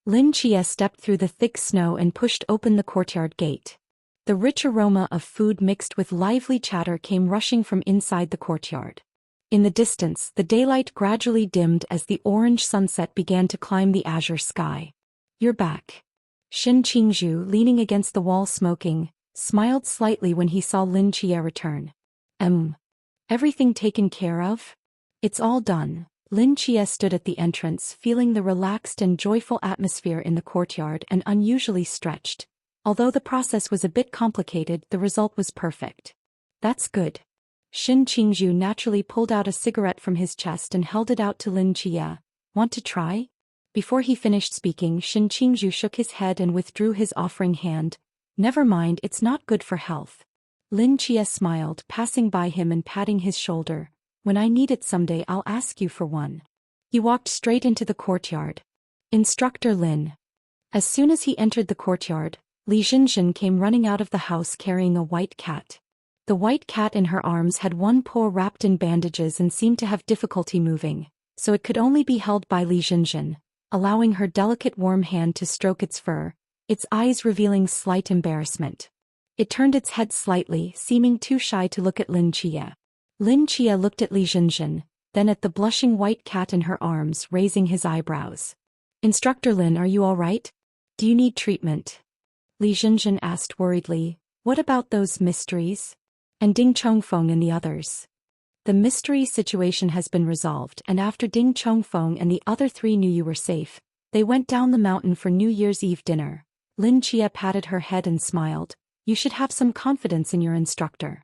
Lin Chia stepped through the thick snow and pushed open the courtyard gate. The rich aroma of food mixed with lively chatter came rushing from inside the courtyard. In the distance, the daylight gradually dimmed as the orange sunset began to climb the azure sky. "You're back." Shin Qingzhu, leaning against the wall smoking, smiled slightly when he saw Lin Chia return. Everything taken care of?" "It's all done." Lin Chia stood at the entrance, feeling the relaxed and joyful atmosphere in the courtyard and unusually stretched. Although the process was a bit complicated, the result was perfect. "That's good." Shin Qingzhu naturally pulled out a cigarette from his chest and held it out to Lin Chia. "Want to try?" Before he finished speaking, Shin Qingzhu shook his head and withdrew his offering hand. "Never mind, it's not good for health." Lin Chia smiled, passing by him and patting his shoulder. "When I need it someday, I'll ask you for one." He walked straight into the courtyard. "Instructor Lin." As soon as he entered the courtyard, Li Jinjin came running out of the house carrying a white cat. The white cat in her arms had one paw wrapped in bandages and seemed to have difficulty moving, so it could only be held by Li Jinjin, allowing her delicate warm hand to stroke its fur, its eyes revealing slight embarrassment. It turned its head slightly, seeming too shy to look at Lin Chia. Lin Chia looked at Li Jinjin, then at the blushing white cat in her arms, raising his eyebrows. "Instructor Lin, are you all right? Do you need treatment?" Li Jinjin asked worriedly. "What about those mysteries? And Ding Chongfeng and the others?" "The mystery situation has been resolved, and after Ding Chongfeng and the other three knew you were safe, they went down the mountain for New Year's Eve dinner." Lin Chia patted her head and smiled. "You should have some confidence in your instructor."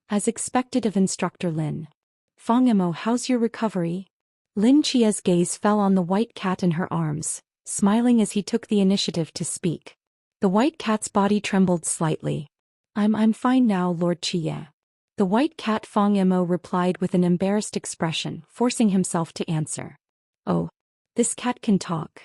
"As expected of Instructor Lin." "Fang Emo, how's your recovery?" Lin Chia's gaze fell on the white cat in her arms, smiling as he took the initiative to speak. The white cat's body trembled slightly. I'm fine now, Lord Chia." The white cat Fang Emo replied with an embarrassed expression, forcing himself to answer. "Oh, this cat can talk."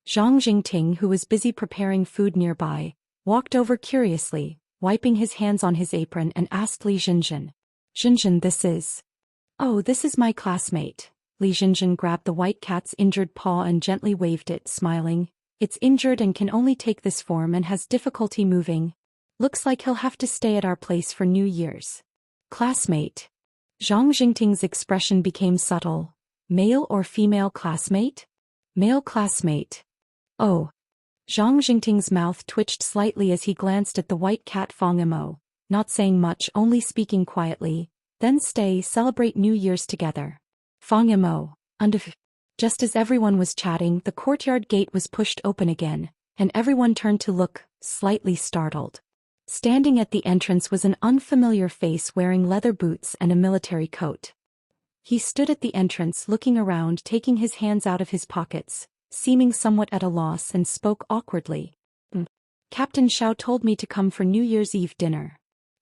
Zhang Jingting, who was busy preparing food nearby, walked over curiously, wiping his hands on his apron, and asked Li Jinjin. "Jinjin, this is..." "Oh, this is my classmate." Li Jinjin grabbed the white cat's injured paw and gently waved it, smiling. "It's injured and can only take this form and has difficulty moving. Looks like he'll have to stay at our place for New Year's." "Classmate?" Zhang Jingting's expression became subtle. "Male or female classmate?" "Male classmate." "Oh." Zhang Jingting's mouth twitched slightly as he glanced at the white cat Fang Emo, not saying much, only speaking quietly. "Then celebrate New Year's together." Fang Emo. Just as everyone was chatting, the courtyard gate was pushed open again, and everyone turned to look, slightly startled. Standing at the entrance was an unfamiliar face wearing leather boots and a military coat. He stood at the entrance looking around, taking his hands out of his pockets, seeming somewhat at a loss, and spoke awkwardly. "Captain Xiao told me to come for New Year's Eve dinner."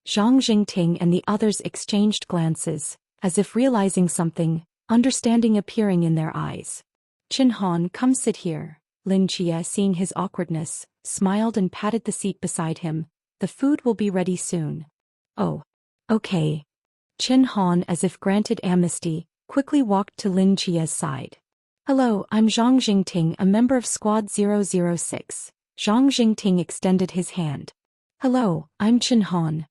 Zhang Jingting and the others exchanged glances, as if realizing something, understanding appearing in their eyes. "Qin Han, come sit here." Lin Chia, seeing his awkwardness, smiled and patted the seat beside him. "The food will be ready soon." "Oh. Okay." Qin Han, as if granted amnesty, quickly walked to Lin Chia's side. "Hello, I'm Zhang Jingting, a member of Squad 006. Zhang Jingting extended his hand. "Hello, I'm Qin Han.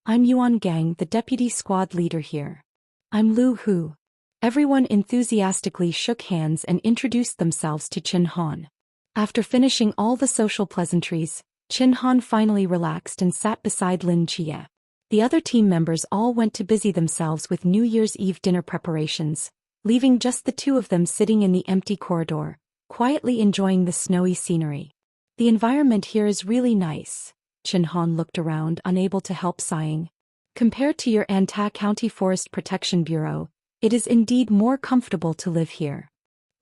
I'm Yuan Gang, the deputy squad leader here." "I'm Lu Hu." Everyone enthusiastically shook hands and introduced themselves to Qin Han. After finishing all the social pleasantries, Qin Han finally relaxed and sat beside Lin Chia. The other team members all went to busy themselves with New Year's Eve dinner preparations, leaving just the two of them sitting in the empty corridor, quietly enjoying the snowy scenery. "The environment here is really nice." Qin Han looked around, unable to help sighing. "Compared to your Anta County Forest Protection Bureau, it is indeed more comfortable to live here."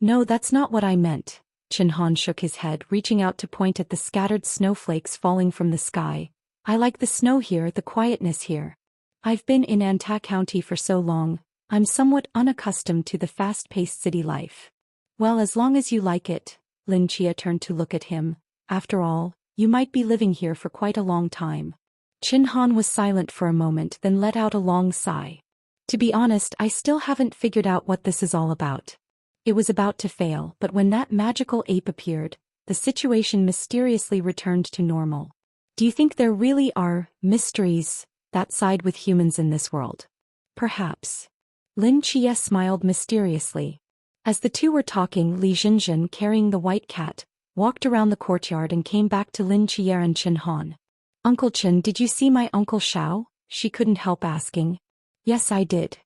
"No, that's not what I meant." Qin Han shook his head, reaching out to point at the scattered snowflakes falling from the sky. "I like the snow here, the quietness here. I've been in Anta County for so long, I'm somewhat unaccustomed to the fast-paced city life." "Well, as long as you like it." Lin Chia turned to look at him. "After all, you might be living here for quite a long time." Qin Han was silent for a moment, then let out a long sigh. "To be honest, I still haven't figured out what this is all about. It was about to fail, but when that magical ape appeared, the situation mysteriously returned to normal. Do you think there really are mysteries that side with humans in this world? Perhaps. Lin Chia smiled mysteriously. As the two were talking, Li Jinjin, carrying the white cat, walked around the courtyard and came back to Lin Chia and Chen Han. Uncle Chen, did you see my Uncle Xiao? She couldn't help asking. Yes, I did.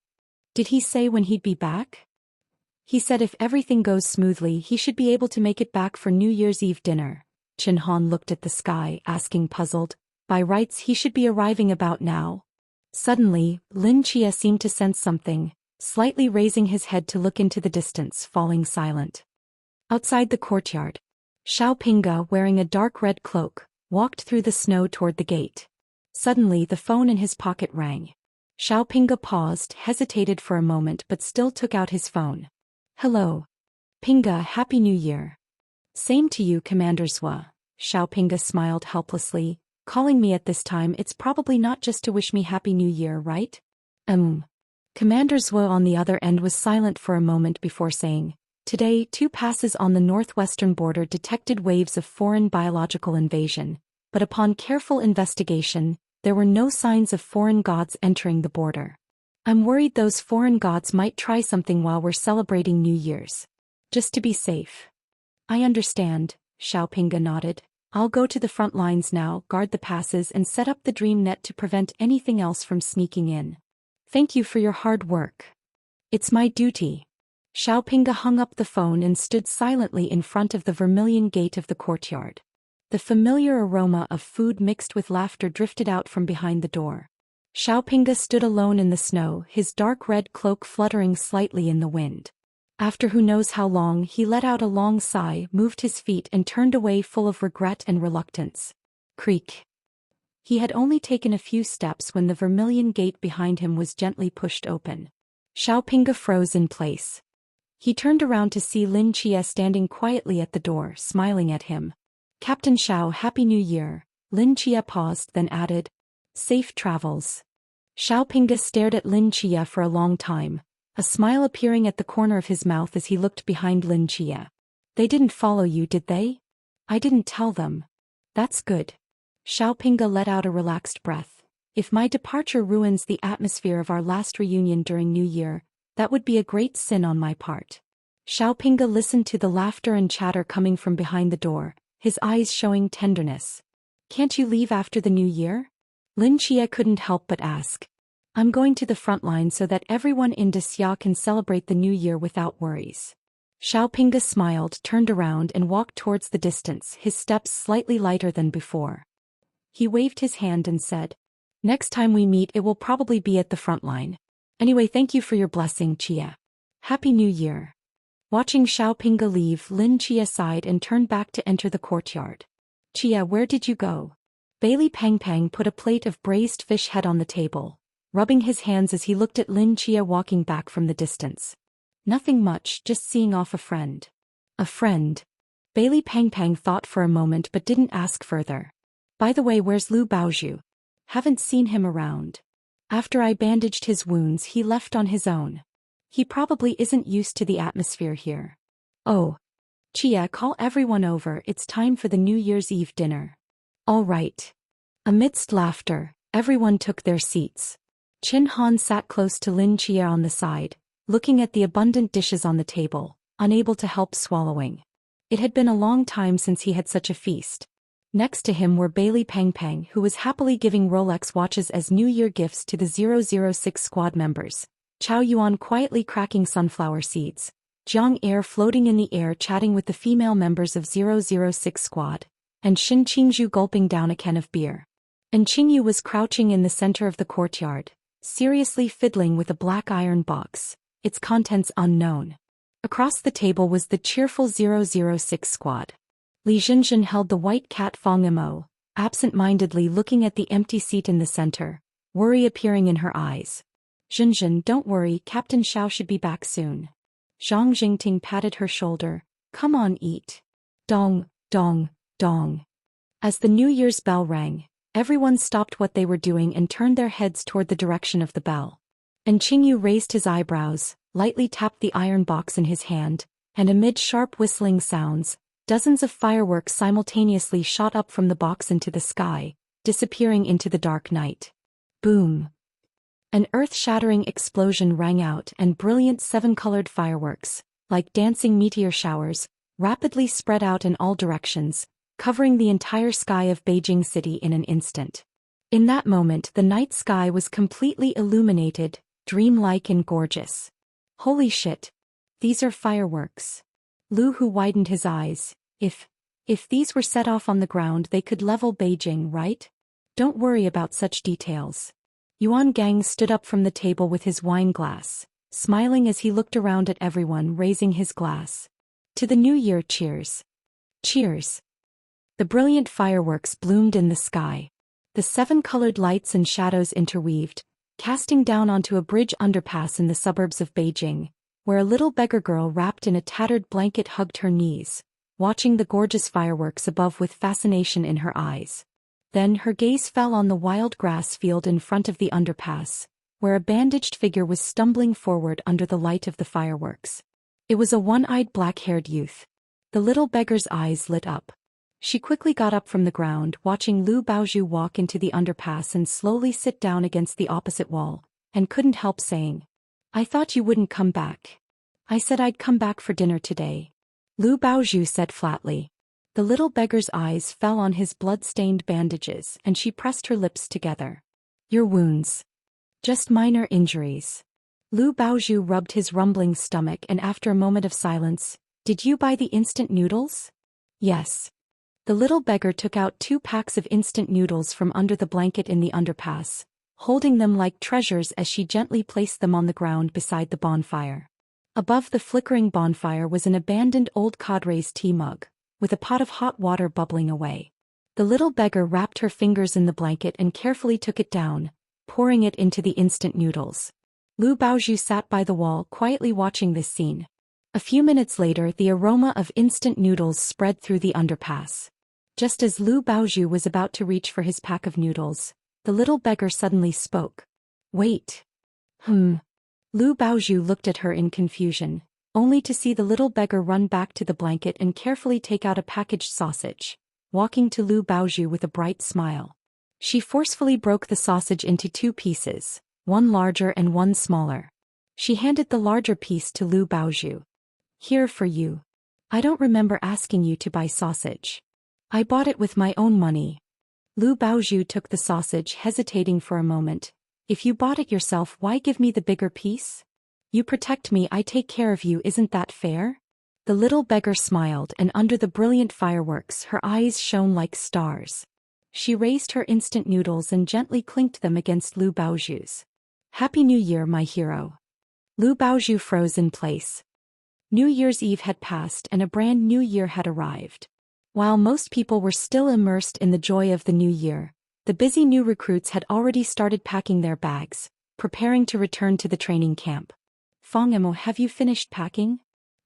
Did he say when he'd be back? He said if everything goes smoothly, he should be able to make it back for New Year's Eve dinner. Chen Han looked at the sky, asking puzzled, by rights he should be arriving about now. Suddenly, Lin Chia seemed to sense something, slightly raising his head to look into the distance, falling silent. Outside the courtyard, Xiao Pinga, wearing a dark red cloak, walked through the snow toward the gate. Suddenly the phone in his pocket rang. Xiao Pinga paused, hesitated for a moment but still took out his phone. Hello. Pinga, Happy New Year. Same to you, Commander Zhua. Xiao Pinga smiled helplessly. Calling me at this time, it's probably not just to wish me Happy New Year, right? Commander Zhua on the other end was silent for a moment before saying, Today, 2 passes on the northwestern border detected waves of foreign biological invasion, but upon careful investigation, there were no signs of foreign gods entering the border. I'm worried those foreign gods might try something while we're celebrating New Year's. Just to be safe. I understand, Xiao Pinga nodded. I'll go to the front lines now, guard the passes and set up the dream net to prevent anything else from sneaking in. Thank you for your hard work. It's my duty. Xiao Pinga hung up the phone and stood silently in front of the vermilion gate of the courtyard. The familiar aroma of food mixed with laughter drifted out from behind the door. Xiao Pinga stood alone in the snow, his dark red cloak fluttering slightly in the wind. After who knows how long, he let out a long sigh, moved his feet and turned away full of regret and reluctance. Creak. He had only taken a few steps when the vermilion gate behind him was gently pushed open. Xiao Pinga froze in place. He turned around to see Lin Chia standing quietly at the door, smiling at him. Captain Xiao, Happy New Year. Lin Chia paused, then added, Safe travels. Xiao Pinga stared at Lin Chia for a long time, a smile appearing at the corner of his mouth as he looked behind Lin Chia. They didn't follow you, did they? I didn't tell them. That's good. Xiao Pinga let out a relaxed breath. If my departure ruins the atmosphere of our last reunion during New Year, that would be a great sin on my part. Xiao Pinga listened to the laughter and chatter coming from behind the door, his eyes showing tenderness. Can't you leave after the New Year? Lin Chia couldn't help but ask. I'm going to the front line so that everyone in Xia can celebrate the New Year without worries. Xiao Pinga smiled, turned around and walked towards the distance, his steps slightly lighter than before. He waved his hand and said, Next time we meet it will probably be at the front line. Anyway, thank you for your blessing, Chia. Happy New Year. Watching Xiao Pinga leave, Lin Chia sighed and turned back to enter the courtyard. Chia, where did you go? Bailey Pang Pang put a plate of braised fish head on the table, rubbing his hands as he looked at Lin Chia walking back from the distance. Nothing much, just seeing off a friend. A friend. Bailey Pang Pang thought for a moment but didn't ask further. By the way, where's Lu Baozhu? Haven't seen him around. After I bandaged his wounds he left on his own. He probably isn't used to the atmosphere here. Oh. Chia, call everyone over, it's time for the New Year's Eve dinner. All right. Amidst laughter, everyone took their seats. Chen Han sat close to Lin Chia on the side, looking at the abundant dishes on the table, unable to help swallowing. It had been a long time since he had such a feast. Next to him were Bailey Pang Pang, who was happily giving Rolex watches as New Year gifts to the 006 squad members, Chao Yuan quietly cracking sunflower seeds, Jiang Er floating in the air chatting with the female members of 006 squad, and Xin Qingzhu gulping down a can of beer. And Qingyu was crouching in the center of the courtyard, seriously fiddling with a black iron box, its contents unknown. Across the table was the cheerful 006 squad. Li Jinjin held the white cat Fong Mo, absent-mindedly looking at the empty seat in the center, worry appearing in her eyes. Jinjin, don't worry, Captain Xiao should be back soon. Zhang Jingting patted her shoulder. Come on, eat. Dong, dong, dong. As the New Year's bell rang, everyone stopped what they were doing and turned their heads toward the direction of the bell. And Qingyu raised his eyebrows, lightly tapped the iron box in his hand, and amid sharp whistling sounds, Dozens of fireworks simultaneously shot up from the box into the sky, disappearing into the dark night. Boom! An earth-shattering explosion rang out, and brilliant seven-colored fireworks, like dancing meteor showers, rapidly spread out in all directions, covering the entire sky of Beijing City in an instant. In that moment, the night sky was completely illuminated, dreamlike and gorgeous. Holy shit! These are fireworks. Lu Hu widened his eyes. If these were set off on the ground, they could level Beijing, right? Don't worry about such details. Yuan Gang stood up from the table with his wine glass, smiling as he looked around at everyone, raising his glass. To the New Year, cheers. Cheers. The brilliant fireworks bloomed in the sky. The seven-colored lights and shadows interweaved, casting down onto a bridge underpass in the suburbs of Beijing, where a little beggar girl wrapped in a tattered blanket hugged her knees, watching the gorgeous fireworks above with fascination in her eyes. Then her gaze fell on the wild grass field in front of the underpass, where a bandaged figure was stumbling forward under the light of the fireworks. It was a one-eyed black-haired youth. The little beggar's eyes lit up. She quickly got up from the ground, watching Lu Baozhu walk into the underpass and slowly sit down against the opposite wall, and couldn't help saying, "I thought you wouldn't come back." "I said I'd come back for dinner today," Lu Baozhu said flatly. The little beggar's eyes fell on his blood-stained bandages, and she pressed her lips together. "Your wounds. Just minor injuries." Lu Baozhu rubbed his rumbling stomach, and after a moment of silence, "Did you buy the instant noodles?" "Yes." The little beggar took out 2 packs of instant noodles from under the blanket in the underpass, holding them like treasures as she gently placed them on the ground beside the bonfire. Above the flickering bonfire was an abandoned old cadre's tea mug, with a pot of hot water bubbling away. The little beggar wrapped her fingers in the blanket and carefully took it down, pouring it into the instant noodles. Lu Baozhu sat by the wall quietly watching this scene. A few minutes later, the aroma of instant noodles spread through the underpass. Just as Lu Baozhu was about to reach for his pack of noodles, the little beggar suddenly spoke. "Wait." Lu Baozhu looked at her in confusion, only to see the little beggar run back to the blanket and carefully take out a packaged sausage, walking to Lu Baozhu with a bright smile. She forcefully broke the sausage into 2 pieces, one larger and one smaller. She handed the larger piece to Lu Baozhu. "Here for you. I don't remember asking you to buy sausage. I bought it with my own money." Lu Baozhu took the sausage, hesitating for a moment. "If you bought it yourself, why give me the bigger piece? You protect me, I take care of you, isn't that fair?" The little beggar smiled, and under the brilliant fireworks her eyes shone like stars. She raised her instant noodles and gently clinked them against Lu Baozhu's. "Happy New Year, my hero." Lu Baozhu froze in place. New Year's Eve had passed and a brand new year had arrived. While most people were still immersed in the joy of the new year, the busy new recruits had already started packing their bags, preparing to return to the training camp. "Fang Emo, have you finished packing?"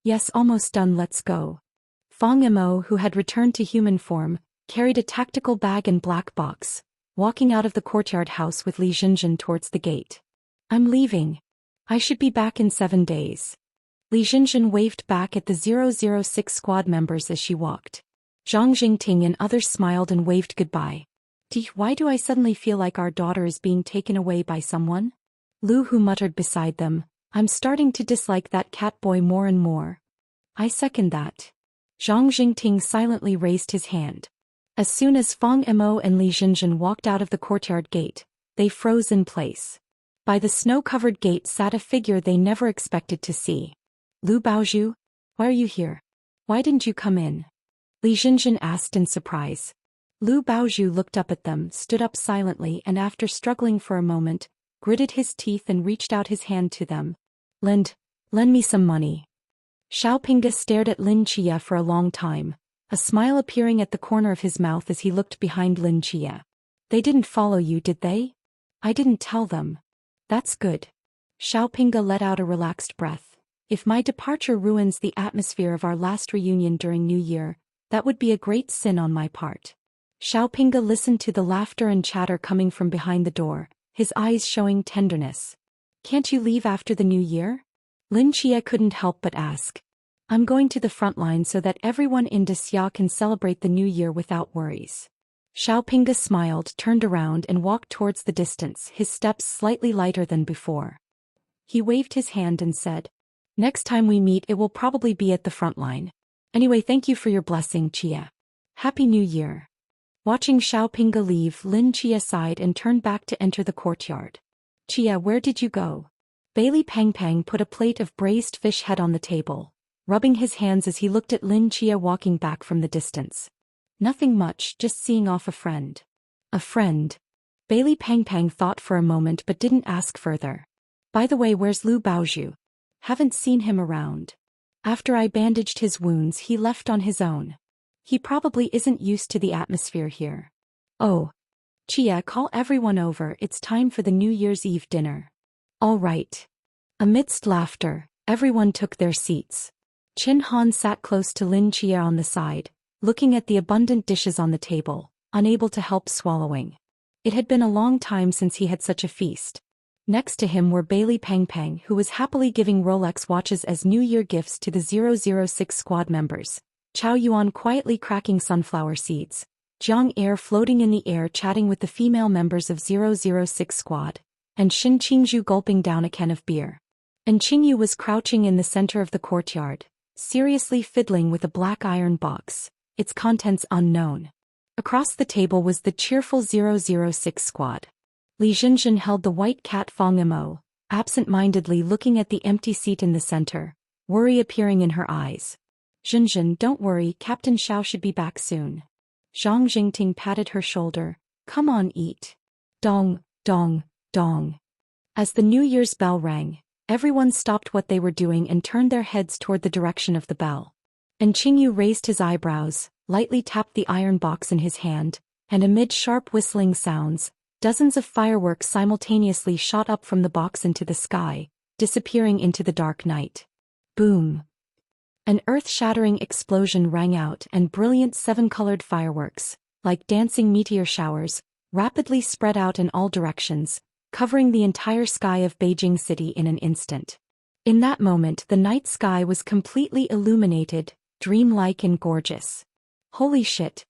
"Yes, almost done, let's go." Fang Emo, who had returned to human form, carried a tactical bag and black box, walking out of the courtyard house with Li Jinjin towards the gate. "I'm leaving. I should be back in 7 days." Li Jinjin waved back at the 006 squad members as she walked. Zhang Jingting and others smiled and waved goodbye. Why do I suddenly feel like our daughter is being taken away by someone?" Lu Hu muttered beside them. "I'm starting to dislike that cat boy more and more." "I second that." Zhang Jingting silently raised his hand. As soon as Fang Emo and Li Jinjin walked out of the courtyard gate, they froze in place. By the snow-covered gate sat a figure they never expected to see. "Lu Baozhu? Why are you here? Why didn't you come in?" Li Jinjin asked in surprise. Lu Baozhu looked up at them, stood up silently, and after struggling for a moment, gritted his teeth and reached out his hand to them. Lend me some money." Xiaopinga stared at Lin Chia for a long time, a smile appearing at the corner of his mouth as he looked behind Lin Chia. "They didn't follow you, did they?" "I didn't tell them." "That's good." Xiaopinga let out a relaxed breath. "If my departure ruins the atmosphere of our last reunion during New Year, that would be a great sin on my part." Xiaopinga listened to the laughter and chatter coming from behind the door, his eyes showing tenderness. "Can't you leave after the New Year?" Lin Chia couldn't help but ask. I'm going to the front line so that everyone in Desya can celebrate the new year without worries. Xiaopinga smiled, turned around and walked towards the distance, his steps slightly lighter than before. He waved his hand and said, "Next time we meet it will probably be at the front line. Anyway, thank you for your blessing, Chia. Happy New Year." Watching Xiaopinga leave, Lin Chia sighed and turned back to enter the courtyard. "Chia, where did you go?" Bailey Pang Pang put a plate of braised fish head on the table, rubbing his hands as he looked at Lin Chia walking back from the distance. "Nothing much, just seeing off a friend." "A friend?" Bailey Pang Pang thought for a moment but didn't ask further. "By the way, where's Lu Baozhu? Haven't seen him around. After I bandaged his wounds he left on his own. He probably isn't used to the atmosphere here." "Oh. Chia, call everyone over, it's time for the New Year's Eve dinner." "All right." Amidst laughter, everyone took their seats. Chin Han sat close to Lin Chia on the side, looking at the abundant dishes on the table, unable to help swallowing. It had been a long time since he had such a feast. Next to him were Bailey Pang Pang, who was happily giving Rolex watches as New Year gifts to the 006 squad members, Chow Yuan quietly cracking sunflower seeds, Jiang Er floating in the air chatting with the female members of 006 squad, and Shin Qingzhu gulping down a can of beer. And Qingyu was crouching in the center of the courtyard, seriously fiddling with a black iron box, its contents unknown. Across the table was the cheerful 006 squad. Li Jinjin held the white cat Fong Mo, absent-mindedly looking at the empty seat in the center, worry appearing in her eyes. "Jinjin, don't worry, Captain Xiao should be back soon." Zhang Jingting patted her shoulder. "Come on, eat." Dong, dong, dong. As the New Year's bell rang, everyone stopped what they were doing and turned their heads toward the direction of the bell. And Qingyu raised his eyebrows, lightly tapped the iron box in his hand, and amid sharp whistling sounds, dozens of fireworks simultaneously shot up from the box into the sky, disappearing into the dark night. Boom! An earth-shattering explosion rang out and brilliant seven-colored fireworks, like dancing meteor showers, rapidly spread out in all directions, covering the entire sky of Beijing City in an instant. In that moment the night sky was completely illuminated, dreamlike and gorgeous. "Holy shit!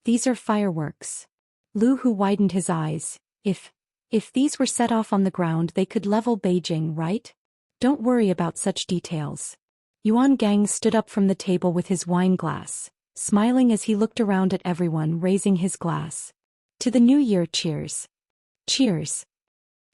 These are fireworks." Lu Hu widened his eyes. If these were set off on the ground they could level Beijing, right? "Don't worry about such details." Yuan Gang stood up from the table with his wine glass, smiling as he looked around at everyone, raising his glass. "To the New Year, cheers." "Cheers."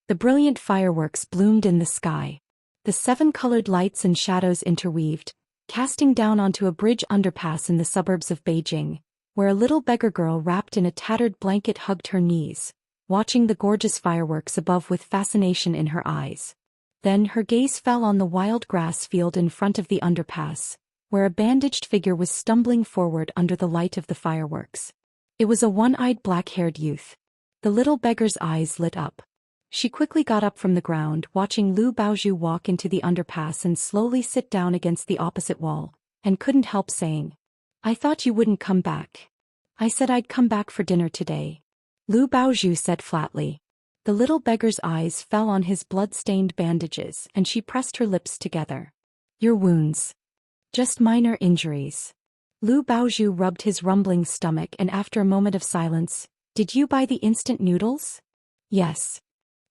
The brilliant fireworks bloomed in the sky. The seven-colored lights and shadows interweaved, casting down onto a bridge underpass in the suburbs of Beijing, where a little beggar girl wrapped in a tattered blanket hugged her knees, watching the gorgeous fireworks above with fascination in her eyes. Then her gaze fell on the wild grass field in front of the underpass, where a bandaged figure was stumbling forward under the light of the fireworks. It was a one-eyed black-haired youth. The little beggar's eyes lit up. She quickly got up from the ground, watching Lu Baozhu walk into the underpass and slowly sit down against the opposite wall, and couldn't help saying, "I thought you wouldn't come back." "I said I'd come back for dinner today," Lu Baozhu said flatly. The little beggar's eyes fell on his blood-stained bandages and she pressed her lips together. "Your wounds. Just minor injuries." Lu Baozhu rubbed his rumbling stomach and after a moment of silence, "Did you buy the instant noodles?" "Yes."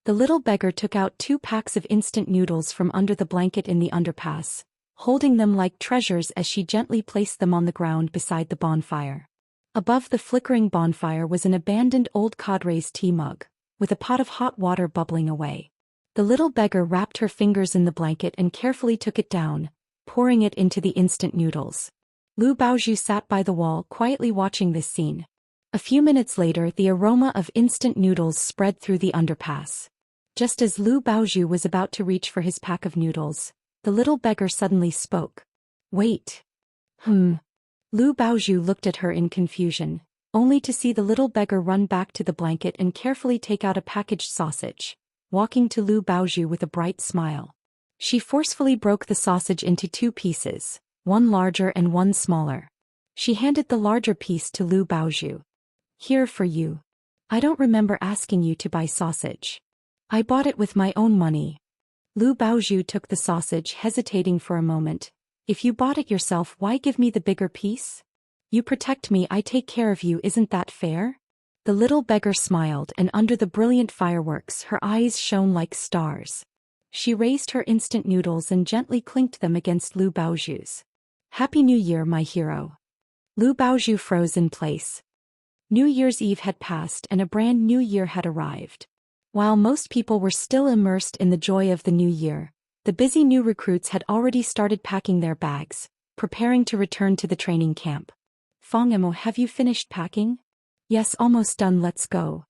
The little beggar took out 2 packs of instant noodles from under the blanket in the underpass, holding them like treasures as she gently placed them on the ground beside the bonfire. Above the flickering bonfire was an abandoned old cadre's tea mug, with a pot of hot water bubbling away. The little beggar wrapped her fingers in the blanket and carefully took it down, pouring it into the instant noodles. Lu Baozhu sat by the wall quietly watching this scene. A few minutes later the aroma of instant noodles spread through the underpass. Just as Lu Baozhu was about to reach for his pack of noodles, the little beggar suddenly spoke. "Wait." Lu Baozhu looked at her in confusion, only to see the little beggar run back to the blanket and carefully take out a packaged sausage, walking to Lu Baozhu with a bright smile. She forcefully broke the sausage into 2 pieces, one larger and one smaller. She handed the larger piece to Lu Baozhu. "Here for you. I don't remember asking you to buy sausage. I bought it with my own money." Lu Baozhu took the sausage, hesitating for a moment, If you bought it yourself, why give me the bigger piece? You protect me, I take care of you, isn't that fair? The little beggar smiled, and under the brilliant fireworks her eyes shone like stars. She raised her instant noodles and gently clinked them against Lu Baoju's. Happy New Year, my hero. Lu Baoju froze in place. New Year's Eve had passed and a brand new year had arrived. While most people were still immersed in the joy of the new year, the busy new recruits had already started packing their bags, preparing to return to the training camp. Fang Emo, have you finished packing? Yes, almost done, let's go.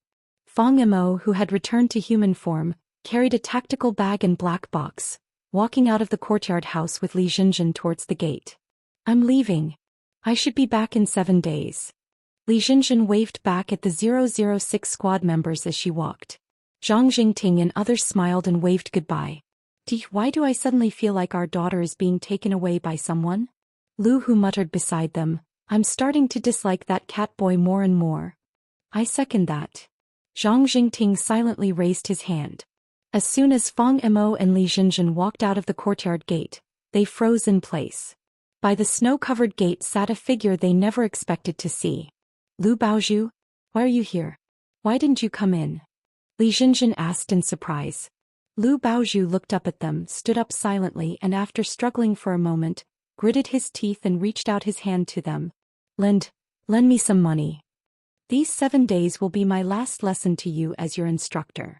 Fang Emo, who had returned to human form, carried a tactical bag and black box, walking out of the courtyard house with Li Jinjin towards the gate. I'm leaving. I should be back in 7 days. Li Jinjin waved back at the 006 squad members as she walked. Zhang Jingting and others smiled and waved goodbye. Why do I suddenly feel like our daughter is being taken away by someone? Lu Hu muttered beside them, I'm starting to dislike that cat boy more and more. I second that. Zhang Jingting silently raised his hand. As soon as Fang Emo and Li Jinjin walked out of the courtyard gate, they froze in place. By the snow-covered gate sat a figure they never expected to see. Lu Baoju? Why are you here? Why didn't you come in? Li Jinjin asked in surprise. Lu Baoju looked up at them, stood up silently, and after struggling for a moment, gritted his teeth and reached out his hand to them. Lend me some money. These 7 days will be my last lesson to you as your instructor.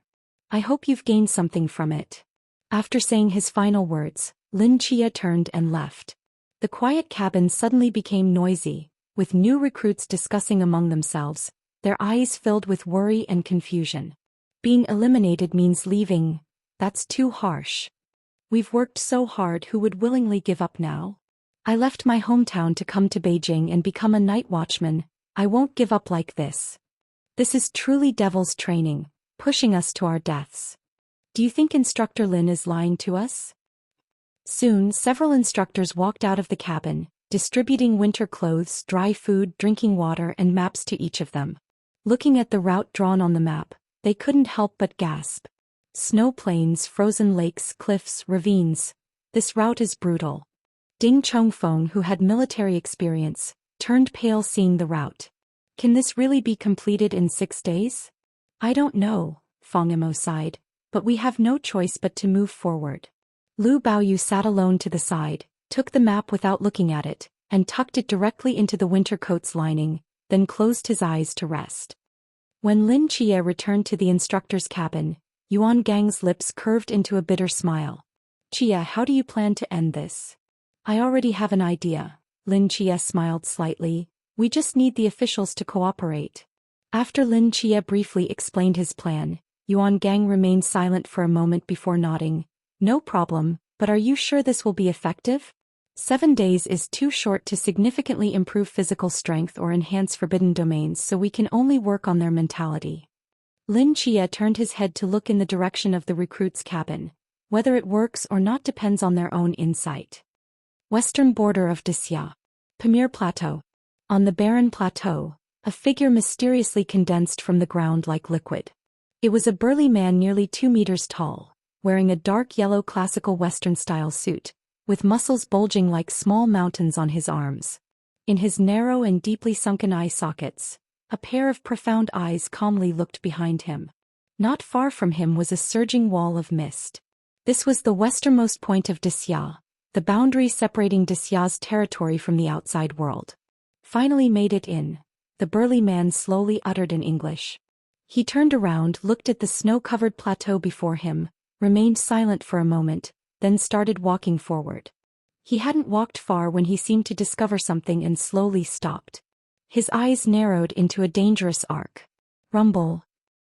I hope you've gained something from it. After saying his final words, Lin Chia turned and left. The quiet cabin suddenly became noisy, with new recruits discussing among themselves, their eyes filled with worry and confusion. Being eliminated means leaving. That's too harsh. We've worked so hard, who would willingly give up now? I left my hometown to come to Beijing and become a night watchman. I won't give up like this. This is truly devil's training, pushing us to our deaths. Do you think Instructor Lin is lying to us? Soon, several instructors walked out of the cabin, distributing winter clothes, dry food, drinking water, and maps to each of them. Looking at the route drawn on the map, they couldn't help but gasp. Snow plains, frozen lakes, cliffs, ravines. This route is brutal. Ding Chongfeng, who had military experience, turned pale seeing the route. Can this really be completed in 6 days? I don't know, Fang Emo sighed, but we have no choice but to move forward. Lu Baoyu sat alone to the side, took the map without looking at it, and tucked it directly into the winter coat's lining, then closed his eyes to rest. When Lin Chia returned to the instructor's cabin, Yuan Gang's lips curved into a bitter smile. Chia, how do you plan to end this? I already have an idea. Lin Chia smiled slightly. We just need the officials to cooperate. After Lin Chia briefly explained his plan, Yuan Gang remained silent for a moment before nodding. No problem, but are you sure this will be effective? 7 days is too short to significantly improve physical strength or enhance forbidden domains, so we can only work on their mentality. Lin Chia turned his head to look in the direction of the recruits' cabin. Whether it works or not depends on their own insight. Western border of Disya. Pamir Plateau. On the barren plateau, a figure mysteriously condensed from the ground like liquid. It was a burly man nearly 2 meters tall, wearing a dark yellow classical Western-style suit, with muscles bulging like small mountains on his arms. In his narrow and deeply sunken eye sockets, a pair of profound eyes calmly looked behind him. Not far from him was a surging wall of mist. This was the westernmost point of Disya, the boundary separating Disya's territory from the outside world. Finally made it in, the burly man slowly uttered in English. He turned around, looked at the snow-covered plateau before him, remained silent for a moment, then started walking forward. He hadn't walked far when he seemed to discover something and slowly stopped. His eyes narrowed into a dangerous arc. Rumble.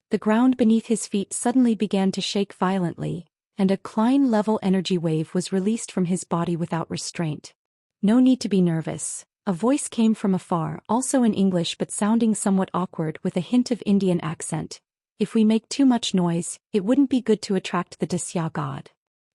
The ground beneath his feet suddenly began to shake violently, and a Klein-level energy wave was released from his body without restraint. No need to be nervous. A voice came from afar, also in English but sounding somewhat awkward with a hint of Indian accent. If we make too much noise, it wouldn't be good to attract the Disya god.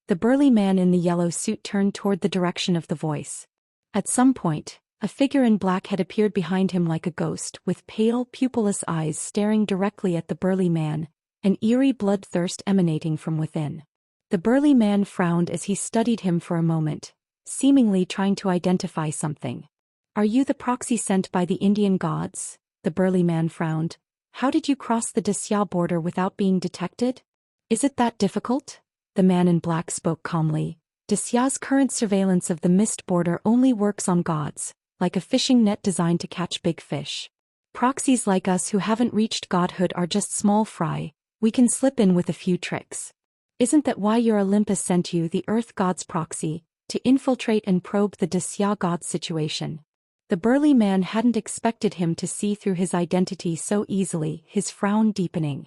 The burly man in the yellow suit turned toward the direction of the voice. At some point, a figure in black had appeared behind him like a ghost, with pale, pupilless eyes staring directly at the burly man, an eerie bloodthirst emanating from within. The burly man frowned as he studied him for a moment, seemingly trying to identify something. Are you the proxy sent by the Indian gods? The burly man frowned. How did you cross the Dasya border without being detected? Is it that difficult? The man in black spoke calmly. Dasya's current surveillance of the mist border only works on gods, like a fishing net designed to catch big fish. Proxies like us who haven't reached godhood are just small fry. We can slip in with a few tricks. Isn't that why your Olympus sent you, the Earth God's proxy, to infiltrate and probe the Dasya God's situation? The burly man hadn't expected him to see through his identity so easily, his frown deepening.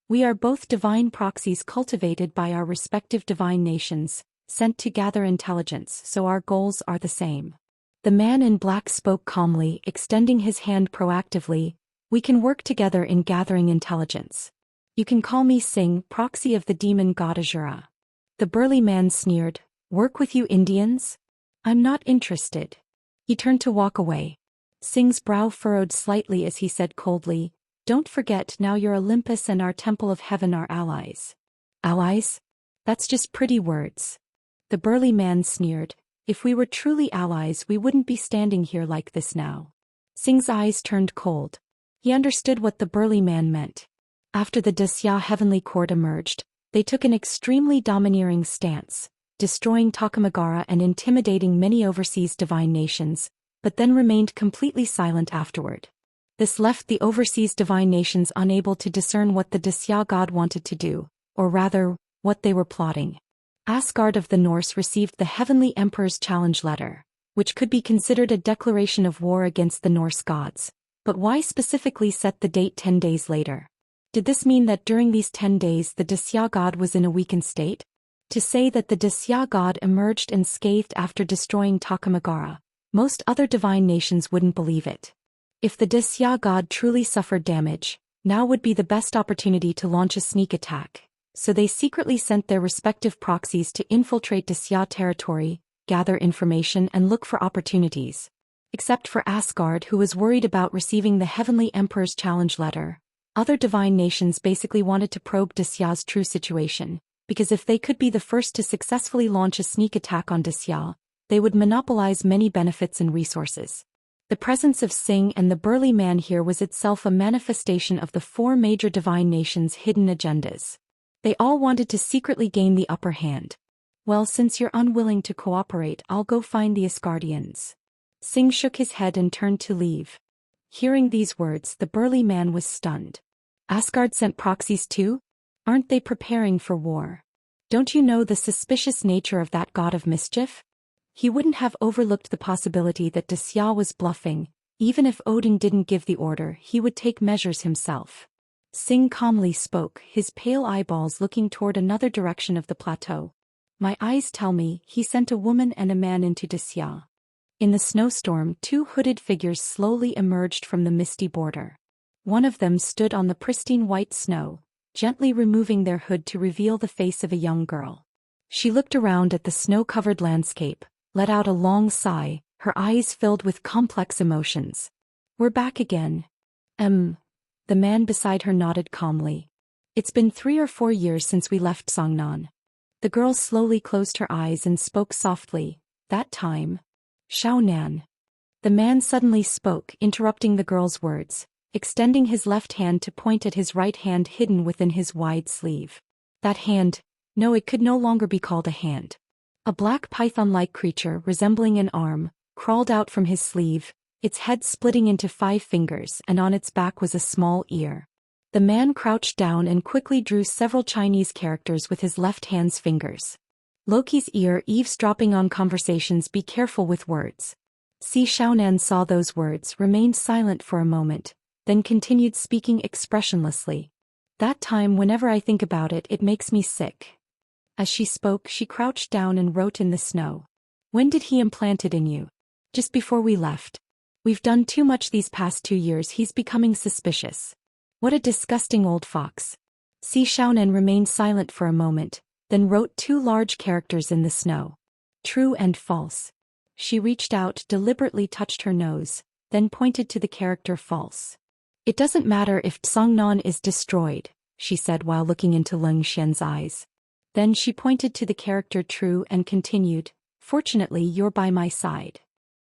We are both divine proxies cultivated by our respective divine nations, sent to gather intelligence, so our goals are the same. The man in black spoke calmly, extending his hand proactively. We can work together in gathering intelligence. You can call me Singh, proxy of the demon god Ajura. The burly man sneered. Work with you Indians? I'm not interested. He turned to walk away. Singh's brow furrowed slightly as he said coldly, Don't forget, now your Olympus and our Temple of Heaven are allies. Allies? That's just pretty words. The burly man sneered. If we were truly allies, we wouldn't be standing here like this now. Singh's eyes turned cold. He understood what the burly man meant. After the Dasya heavenly court emerged, they took an extremely domineering stance, destroying Takamagara and intimidating many overseas divine nations, but then remained completely silent afterward. This left the overseas divine nations unable to discern what the Dasya god wanted to do, or rather, what they were plotting. Asgard of the Norse received the Heavenly Emperor's challenge letter, which could be considered a declaration of war against the Norse gods. But why specifically set the date 10 days later? Did this mean that during these 10 days the Dasya god was in a weakened state? To say that the Dasya god emerged unscathed after destroying Takamagara, most other divine nations wouldn't believe it. If the Dasya god truly suffered damage, now would be the best opportunity to launch a sneak attack. So they secretly sent their respective proxies to infiltrate Dasya territory, gather information and look for opportunities. Except for Asgard, who was worried about receiving the Heavenly Emperor's challenge letter, other divine nations basically wanted to probe Dasya's true situation, because if they could be the first to successfully launch a sneak attack on Dasya, they would monopolize many benefits and resources. The presence of Singh and the burly man here was itself a manifestation of the four major divine nations' hidden agendas. They all wanted to secretly gain the upper hand. Well, since you're unwilling to cooperate, I'll go find the Asgardians. Singh shook his head and turned to leave. Hearing these words, the burly man was stunned. Asgard sent proxies too? Aren't they preparing for war? Don't you know the suspicious nature of that god of mischief? He wouldn't have overlooked the possibility that Dasya was bluffing. Even if Odin didn't give the order, he would take measures himself. Singh calmly spoke, his pale eyeballs looking toward another direction of the plateau. My eyes tell me, he sent a woman and a man into Dasya. In the snowstorm, two hooded figures slowly emerged from the misty border. One of them stood on the pristine white snow, gently removing their hood to reveal the face of a young girl. She looked around at the snow-covered landscape, let out a long sigh, her eyes filled with complex emotions. We're back again. The man beside her nodded calmly. It's been 3 or 4 years since we left Songnan. The girl slowly closed her eyes and spoke softly. That time. Shaonan. The man suddenly spoke, interrupting the girl's words, extending his left hand to point at his right hand hidden within his wide sleeve. That hand, no, it could no longer be called a hand. A black python-like creature resembling an arm, crawled out from his sleeve, its head splitting into 5 fingers, and on its back was a small ear. The man crouched down and quickly drew several Chinese characters with his left hand's fingers. Loki's ear, eavesdropping on conversations, be careful with words. Si Shaonan saw those words, remained silent for a moment, then continued speaking expressionlessly. That time, whenever I think about it, it makes me sick. As she spoke, she crouched down and wrote in the snow. When did he implant it in you? Just before we left. We've done too much these past 2 years, he's becoming suspicious. What a disgusting old fox. Si Shaonan remained silent for a moment, then wrote 2 large characters in the snow. True and false. She reached out, deliberately touched her nose, then pointed to the character false. It doesn't matter if Songnan is destroyed, she said while looking into Leng Xian's eyes. Then she pointed to the character true and continued, Fortunately, you're by my side.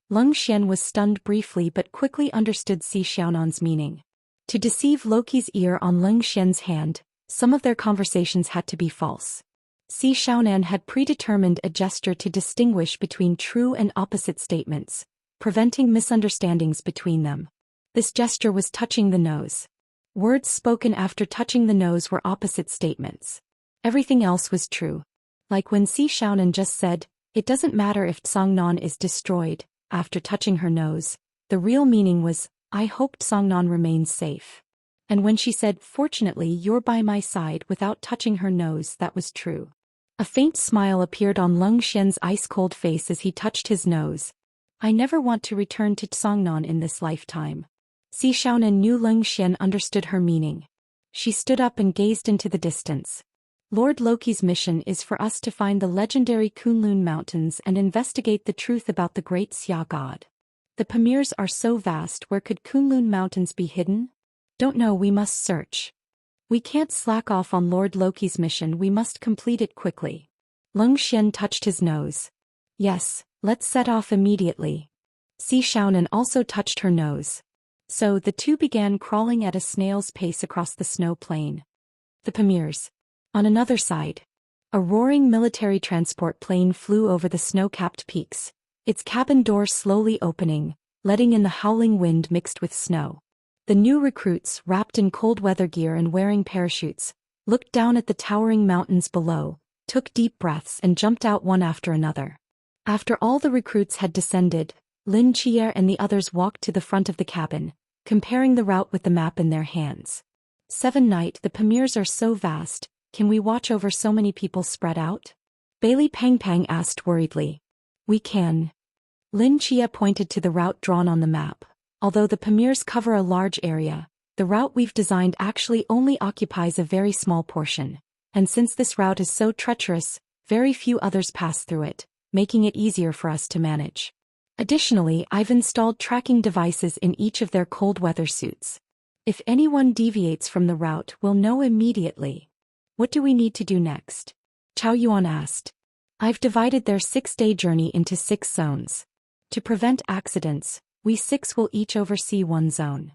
Leng Xian was stunned briefly but quickly understood Si Xiaonan's meaning. To deceive Loki's ear on Leng Xian's hand, some of their conversations had to be false. Si Xiaonan had predetermined a gesture to distinguish between true and opposite statements, preventing misunderstandings between them. This gesture was touching the nose. Words spoken after touching the nose were opposite statements. Everything else was true. Like when Si Xiaonan just said, "It doesn't matter if Tsongnan is destroyed," after touching her nose, the real meaning was, "I hope Tsongnan remains safe." And when she said, "Fortunately, you're by my side," without touching her nose, that was true. A faint smile appeared on Leng Xian's ice-cold face as he touched his nose. "I never want to return to Tsongnan in this lifetime." Si Xiaonan knew Leng Xian understood her meaning. She stood up and gazed into the distance. "Lord Loki's mission is for us to find the legendary Kunlun Mountains and investigate the truth about the great Xia god. The Pamirs are so vast, where could Kunlun Mountains be hidden? Don't know, we must search. We can't slack off on Lord Loki's mission, we must complete it quickly." Leng Xian touched his nose. "Yes, let's set off immediately." Si Xiaonan also touched her nose. So the two began crawling at a snail's pace across the snow plain. The Pamirs. On another side, a roaring military transport plane flew over the snow-capped peaks, its cabin door slowly opening, letting in the howling wind mixed with snow. The new recruits, wrapped in cold weather gear and wearing parachutes, looked down at the towering mountains below, took deep breaths and jumped out one after another. After all the recruits had descended, Lin Chier and the others walked to the front of the cabin, comparing the route with the map in their hands. "7 Night, the Pamirs are so vast, can we watch over so many people spread out?" Bailey Pang asked worriedly. "We can." Lin Chia pointed to the route drawn on the map. "Although the Pamirs cover a large area, the route we've designed actually only occupies a very small portion, and since this route is so treacherous, very few others pass through it, making it easier for us to manage. Additionally, I've installed tracking devices in each of their cold weather suits. If anyone deviates from the route, we'll know immediately." "What do we need to do next?" Chao Yuan asked. "I've divided their 6-day journey into 6 zones. To prevent accidents, we 6 will each oversee one zone."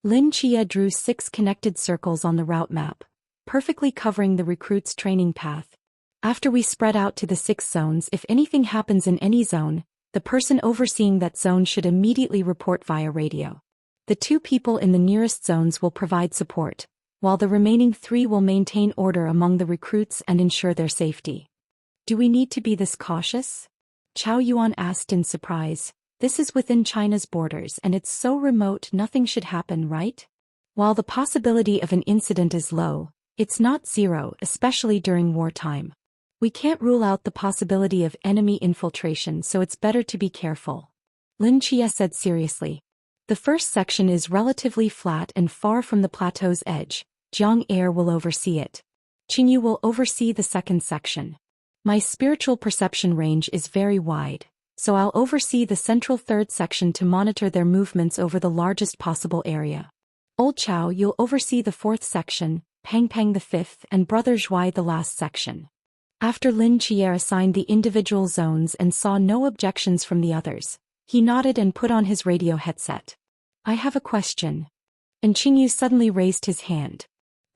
Lin Chia drew 6 connected circles on the route map, perfectly covering the recruits' training path. "After we spread out to the 6 zones, if anything happens in any zone, the person overseeing that zone should immediately report via radio. The 2 people in the nearest zones will provide support, while the remaining 3 will maintain order among the recruits and ensure their safety." "Do we need to be this cautious?" Chao Yuan asked in surprise. "This is within China's borders and it's so remote, nothing should happen, right? While the possibility of an incident is low, it's not zero, especially during wartime. We can't rule out the possibility of enemy infiltration, so it's better to be careful," Lin Chia said seriously. "The first section is relatively flat and far from the plateau's edge. Jiang Air will oversee it. Qingyu will oversee the second section. My spiritual perception range is very wide, so I'll oversee the central third section to monitor their movements over the largest possible area. Old Chao, you'll oversee the 4th section, Pang the 5th, and Brother Zhuai the last section." After Lin Chier assigned the individual zones and saw no objections from the others, he nodded and put on his radio headset. "I have a question." And Qingyu suddenly raised his hand.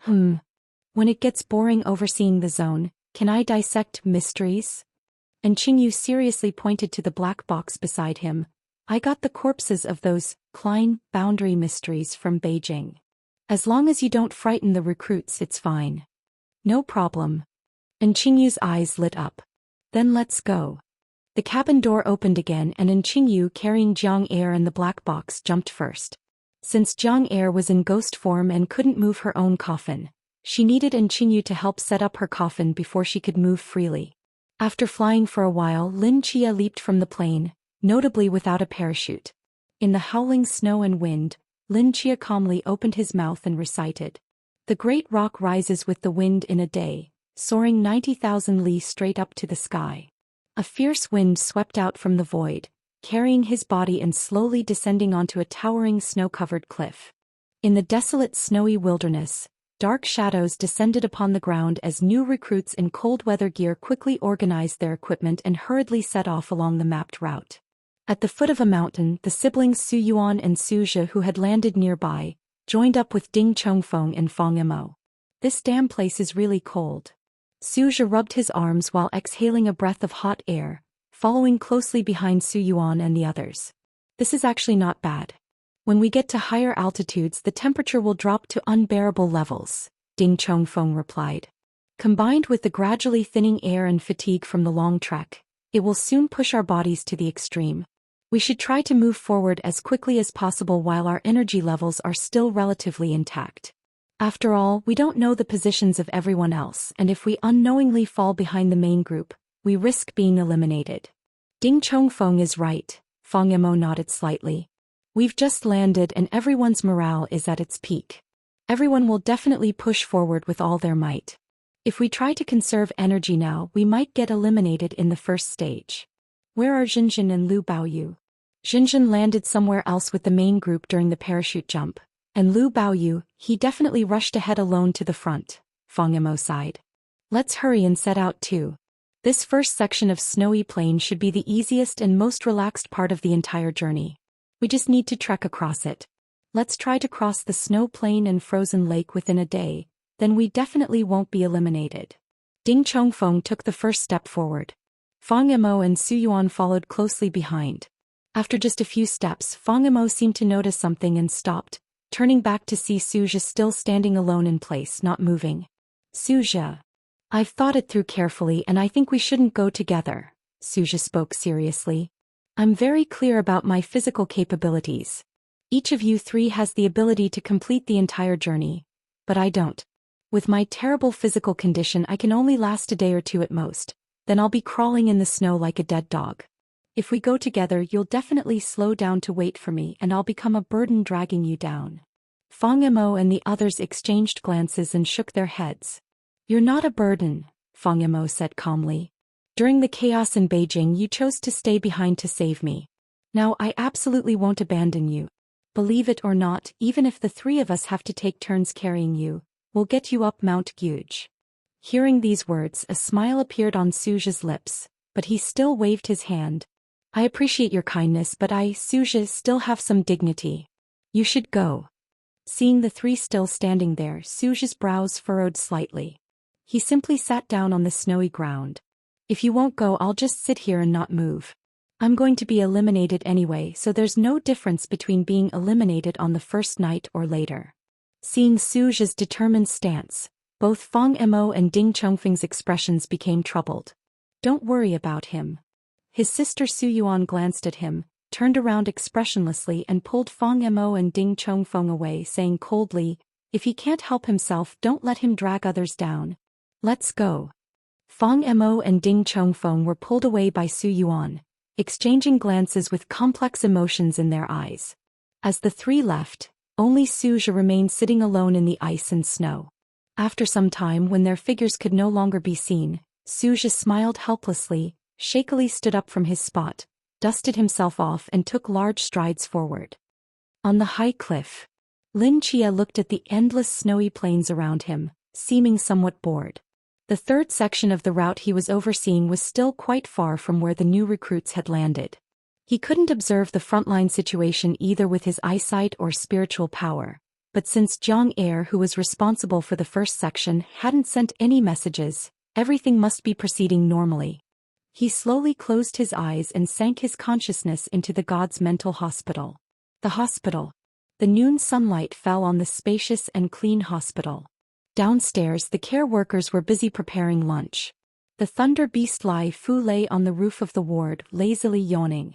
When it gets boring overseeing the zone, can I dissect mysteries?" And Qingyu seriously pointed to the black box beside him. "I got the corpses of those Klein boundary mysteries from Beijing. As long as you don't frighten the recruits, it's fine." "No problem." And Qingyu's eyes lit up. "Then let's go." The cabin door opened again and Qingyu, carrying Jiang Air and the black box, jumped first. Since Jiang Air was in ghost form and couldn't move her own coffin, she needed Qingyu to help set up her coffin before she could move freely. After flying for a while, Lin Chia leaped from the plane, notably without a parachute. In the howling snow and wind, Lin Chia calmly opened his mouth and recited, "The great rock rises with the wind in a day, soaring 90,000 li straight up to the sky." A fierce wind swept out from the void, carrying his body and slowly descending onto a towering snow-covered cliff. In the desolate snowy wilderness, Dark shadows descended upon the ground as new recruits in cold weather gear quickly organized their equipment and hurriedly set off along the mapped route. At the foot of a mountain, the siblings Su Yuan and Su Zhe, who had landed nearby, joined up with Ding Chongfeng and Fang Emo. This damn place is really cold. Su Zhe rubbed his arms while exhaling a breath of hot air, following closely behind Su Yuan and the others. This is actually not bad. When we get to higher altitudes, the temperature will drop to unbearable levels, Ding Chongfeng replied. Combined with the gradually thinning air and fatigue from the long trek, it will soon push our bodies to the extreme. We should try to move forward as quickly as possible while our energy levels are still relatively intact. After all, we don't know the positions of everyone else, and if we unknowingly fall behind the main group, we risk being eliminated. Ding Chongfeng is right, Fang Emo nodded slightly. We've just landed and everyone's morale is at its peak. Everyone will definitely push forward with all their might. If we try to conserve energy now, we might get eliminated in the first stage. Where are Jinjin and Lu Baoyu? Jinjin landed somewhere else with the main group during the parachute jump, and Lu Baoyu, he definitely rushed ahead alone to the front, Fang Emo sighed. Let's hurry and set out too. This first section of snowy plain should be the easiest and most relaxed part of the entire journey. We just need to trek across it. Let's try to cross the snow plain and frozen lake within a day, then we definitely won't be eliminated. Ding Chongfeng took the first step forward. Fang Emo and Su Yuan followed closely behind. After just a few steps, Fang Emo seemed to notice something and stopped, turning back to see Su Zhe still standing alone in place, not moving. Su Zhe. I've thought it through carefully and I think we shouldn't go together, Su Zhe spoke seriously. I'm very clear about my physical capabilities. Each of you three has the ability to complete the entire journey, but I don't. With my terrible physical condition, I can only last a day or two at most, then I'll be crawling in the snow like a dead dog. If we go together, you'll definitely slow down to wait for me and I'll become a burden dragging you down. Fang Emo and the others exchanged glances and shook their heads. You're not a burden, Fang Emo said calmly. During the chaos in Beijing, you chose to stay behind to save me. Now I absolutely won't abandon you. Believe it or not, even if the three of us have to take turns carrying you, we'll get you up Mount Guge. Hearing these words, a smile appeared on Su Zhe's lips, but he still waved his hand. I appreciate your kindness, but I, Su Zhe, still have some dignity. You should go. Seeing the three still standing there, Su Zhe's brows furrowed slightly. He simply sat down on the snowy ground. If you won't go, I'll just sit here and not move. I'm going to be eliminated anyway, so there's no difference between being eliminated on the first night or later. Seeing Su Zhe's determined stance, both Fang Emo and Ding Chongfeng's expressions became troubled. Don't worry about him. His sister Su Yuan glanced at him, turned around expressionlessly and pulled Fang Emo and Ding Chongfeng away, saying coldly, if he can't help himself, don't let him drag others down. Let's go. Fang Emo and Ding Chongfeng were pulled away by Su Yuan, exchanging glances with complex emotions in their eyes. As the three left, only Su Zhe remained sitting alone in the ice and snow. After some time, when their figures could no longer be seen, Su Zhe smiled helplessly, shakily stood up from his spot, dusted himself off and took large strides forward. On the high cliff, Lin Chia looked at the endless snowy plains around him, seeming somewhat bored. The third section of the route he was overseeing was still quite far from where the new recruits had landed. He couldn't observe the frontline situation either with his eyesight or spiritual power, but since Jiang Air, who was responsible for the first section, hadn't sent any messages, everything must be proceeding normally. He slowly closed his eyes and sank his consciousness into the god's mental hospital. The hospital. The noon sunlight fell on the spacious and clean hospital. Downstairs, the care workers were busy preparing lunch. The thunder beast Lai Fu lay on the roof of the ward, lazily yawning.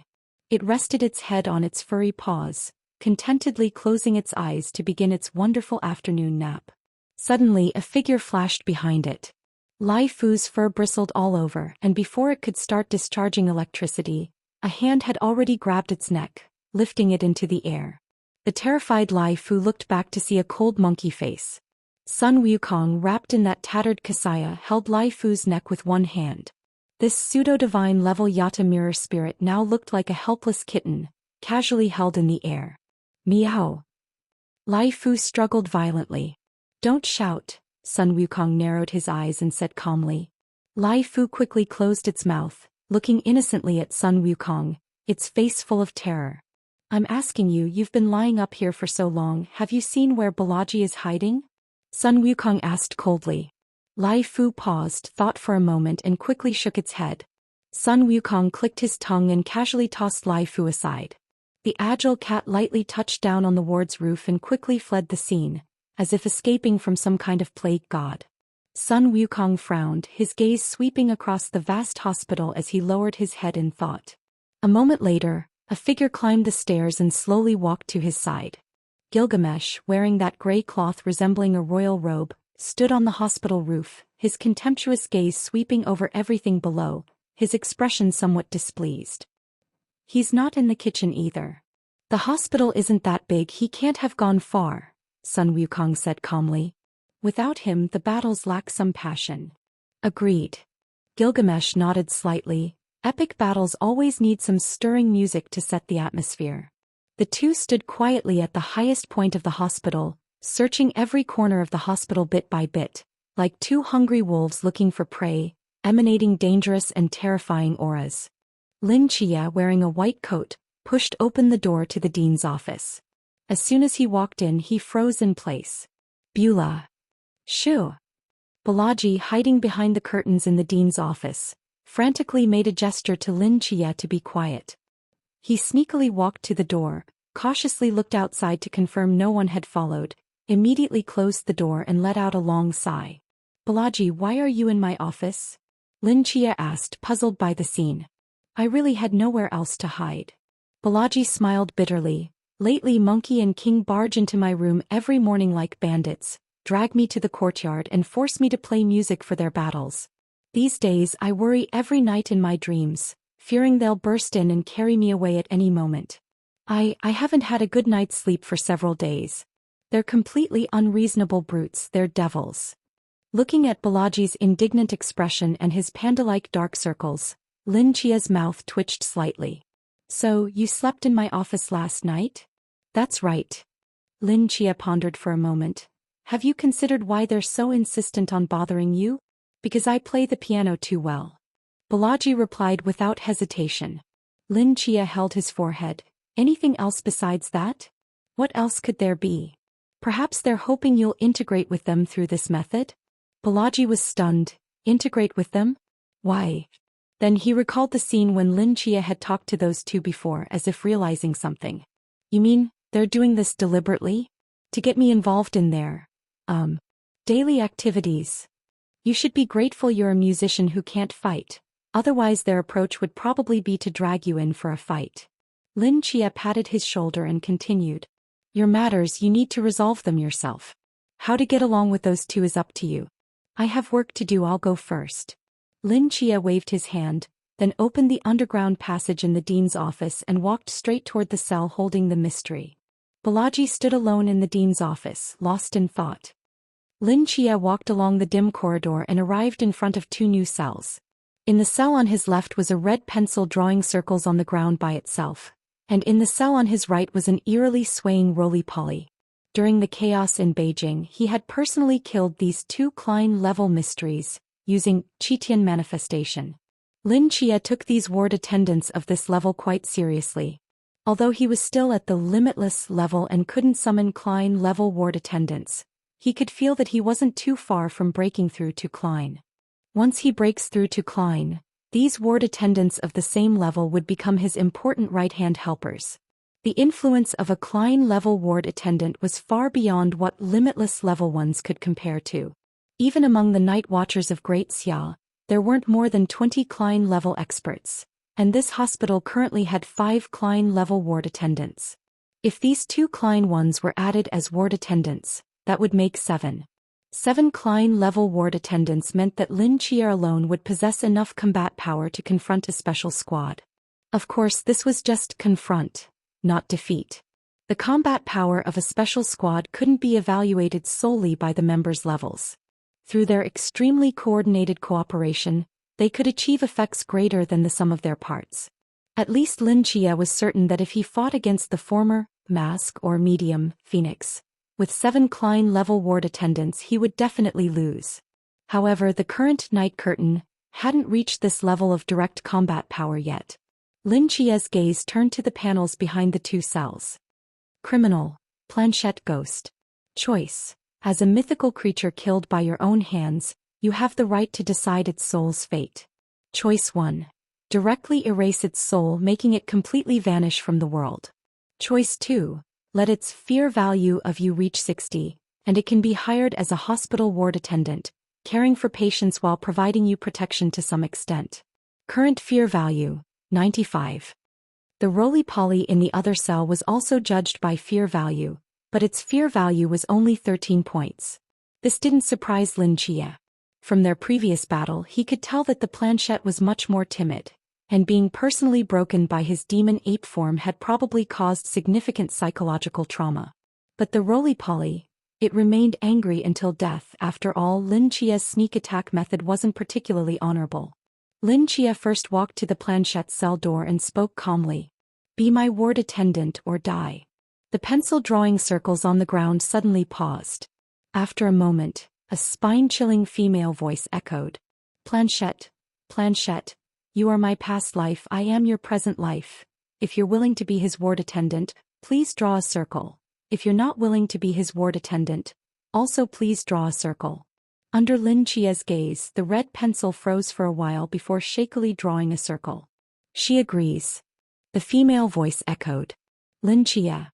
It rested its head on its furry paws, contentedly closing its eyes to begin its wonderful afternoon nap. Suddenly, a figure flashed behind it. Lai Fu's fur bristled all over, and before it could start discharging electricity, a hand had already grabbed its neck, lifting it into the air. The terrified Lai Fu looked back to see a cold monkey face. Sun Wukong, wrapped in that tattered kasaya, held Lai Fu's neck with one hand. This pseudo-divine level Yata mirror spirit now looked like a helpless kitten, casually held in the air. Meow. Lai Fu struggled violently. Don't shout, Sun Wukong narrowed his eyes and said calmly. Lai Fu quickly closed its mouth, looking innocently at Sun Wukong, its face full of terror. I'm asking you, you've been lying up here for so long, have you seen where Balaji is hiding? Sun Wukong asked coldly. Lai Fu paused, thought for a moment and quickly shook its head. Sun Wukong clicked his tongue and casually tossed Lai Fu aside. The agile cat lightly touched down on the ward's roof and quickly fled the scene, as if escaping from some kind of plague god. Sun Wukong frowned, his gaze sweeping across the vast hospital as he lowered his head in thought. A moment later, a figure climbed the stairs and slowly walked to his side. Gilgamesh, wearing that gray cloth resembling a royal robe, stood on the hospital roof, his contemptuous gaze sweeping over everything below, his expression somewhat displeased. He's not in the kitchen either. The hospital isn't that big, he can't have gone far, Sun Wukong said calmly. Without him, the battles lack some passion. Agreed. Gilgamesh nodded slightly. Epic battles always need some stirring music to set the atmosphere. The two stood quietly at the highest point of the hospital, searching every corner of the hospital bit by bit, like two hungry wolves looking for prey, emanating dangerous and terrifying auras. Lin Chia, wearing a white coat, pushed open the door to the dean's office. As soon as he walked in, he froze in place. Beulah. Shoo. Balaji, hiding behind the curtains in the dean's office, frantically made a gesture to Lin Chia to be quiet. He sneakily walked to the door, cautiously looked outside to confirm no one had followed, immediately closed the door and let out a long sigh. Balaji, why are you in my office? Lin Chia asked, puzzled by the scene. I really had nowhere else to hide. Balaji smiled bitterly. Lately Monkey and King barge into my room every morning like bandits, drag me to the courtyard and force me to play music for their battles. These days I worry every night in my dreams, fearing they'll burst in and carry me away at any moment. I haven't had a good night's sleep for several days. They're completely unreasonable brutes, they're devils. Looking at Balaji's indignant expression and his panda-like dark circles, Lin Chia's mouth twitched slightly. So, you slept in my office last night? That's right. Lin Chia pondered for a moment. Have you considered why they're so insistent on bothering you? Because I play the piano too well. Balaji replied without hesitation. Lin Chia held his forehead. Anything else besides that? What else could there be? Perhaps they're hoping you'll integrate with them through this method? Balaji was stunned. Integrate with them? Why? Then he recalled the scene when Lin Chia had talked to those two before, as if realizing something. You mean, they're doing this deliberately? To get me involved in their, daily activities? You should be grateful you're a musician who can't fight, otherwise their approach would probably be to drag you in for a fight. Lin Chia patted his shoulder and continued. Your matters, you need to resolve them yourself. How to get along with those two is up to you. I have work to do, I'll go first. Lin Chia waved his hand, then opened the underground passage in the dean's office and walked straight toward the cell holding the mystery. Balaji stood alone in the dean's office, lost in thought. Lin Chia walked along the dim corridor and arrived in front of two new cells. In the cell on his left was a red pencil drawing circles on the ground by itself, and in the cell on his right was an eerily swaying roly-poly. During the chaos in Beijing, he had personally killed these two Klein-level mysteries, using Qitian manifestation. Lin Chia took these ward attendants of this level quite seriously. Although he was still at the limitless level and couldn't summon Klein-level ward attendants, he could feel that he wasn't too far from breaking through to Klein. Once he breaks through to Klein, these ward attendants of the same level would become his important right-hand helpers. The influence of a Klein-level ward attendant was far beyond what limitless level ones could compare to. Even among the night watchers of Great Xia, there weren't more than 20 Klein-level experts, and this hospital currently had 5 Klein-level ward attendants. If these 2 Klein ones were added as ward attendants, that would make 7. 7 Klein-level ward attendants meant that Lin Chia alone would possess enough combat power to confront a special squad. Of course, this was just confront, not defeat. The combat power of a special squad couldn't be evaluated solely by the members' levels. Through their extremely coordinated cooperation, they could achieve effects greater than the sum of their parts. At least Lin Chia was certain that if he fought against the former Mask or Medium Phoenix, With 7 Klein-level ward attendants he would definitely lose. However, the current night curtain hadn't reached this level of direct combat power yet. Lin Chia's gaze turned to the panels behind the 2 cells. Criminal. Planchette Ghost. Choice. As a mythical creature killed by your own hands, you have the right to decide its soul's fate. Choice 1. Directly erase its soul, making it completely vanish from the world. Choice 2. Let its fear value of you reach 60, and it can be hired as a hospital ward attendant, caring for patients while providing you protection to some extent. Current fear value, 95. The roly-poly in the other cell was also judged by fear value, but its fear value was only 13 points. This didn't surprise Lin Chia. From their previous battle he could tell that the planchette was much more timid, and being personally broken by his demon ape form had probably caused significant psychological trauma. But the roly-poly, it remained angry until death. After all, Lin Chia's sneak attack method wasn't particularly honorable. Lin Chia first walked to the planchette's cell door and spoke calmly. Be my ward attendant or die. The pencil drawing circles on the ground suddenly paused. After a moment, a spine-chilling female voice echoed. Planchette, Planchette, you are my past life, I am your present life. If you're willing to be his ward attendant, please draw a circle. If you're not willing to be his ward attendant, also please draw a circle. Under Lin Chia's gaze, the red pencil froze for a while before shakily drawing a circle. She agrees. The female voice echoed. Lin Chia.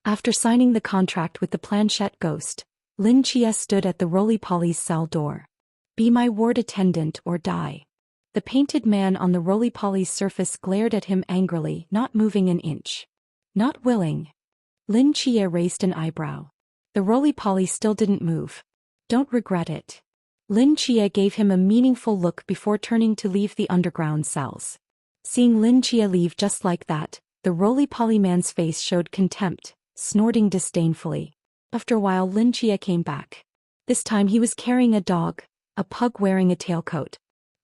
After signing the contract with the planchette ghost, Lin Chia stood at the roly-poly's cell door. Be my ward attendant or die. The painted man on the roly-poly's surface glared at him angrily, not moving an inch. Not willing. Lin Chia raised an eyebrow. The roly-poly still didn't move. Don't regret it. Lin Chia gave him a meaningful look before turning to leave the underground cells. Seeing Lin Chia leave just like that, the roly-poly man's face showed contempt, snorting disdainfully. After a while Lin Chia came back. This time he was carrying a dog, a pug wearing a tailcoat.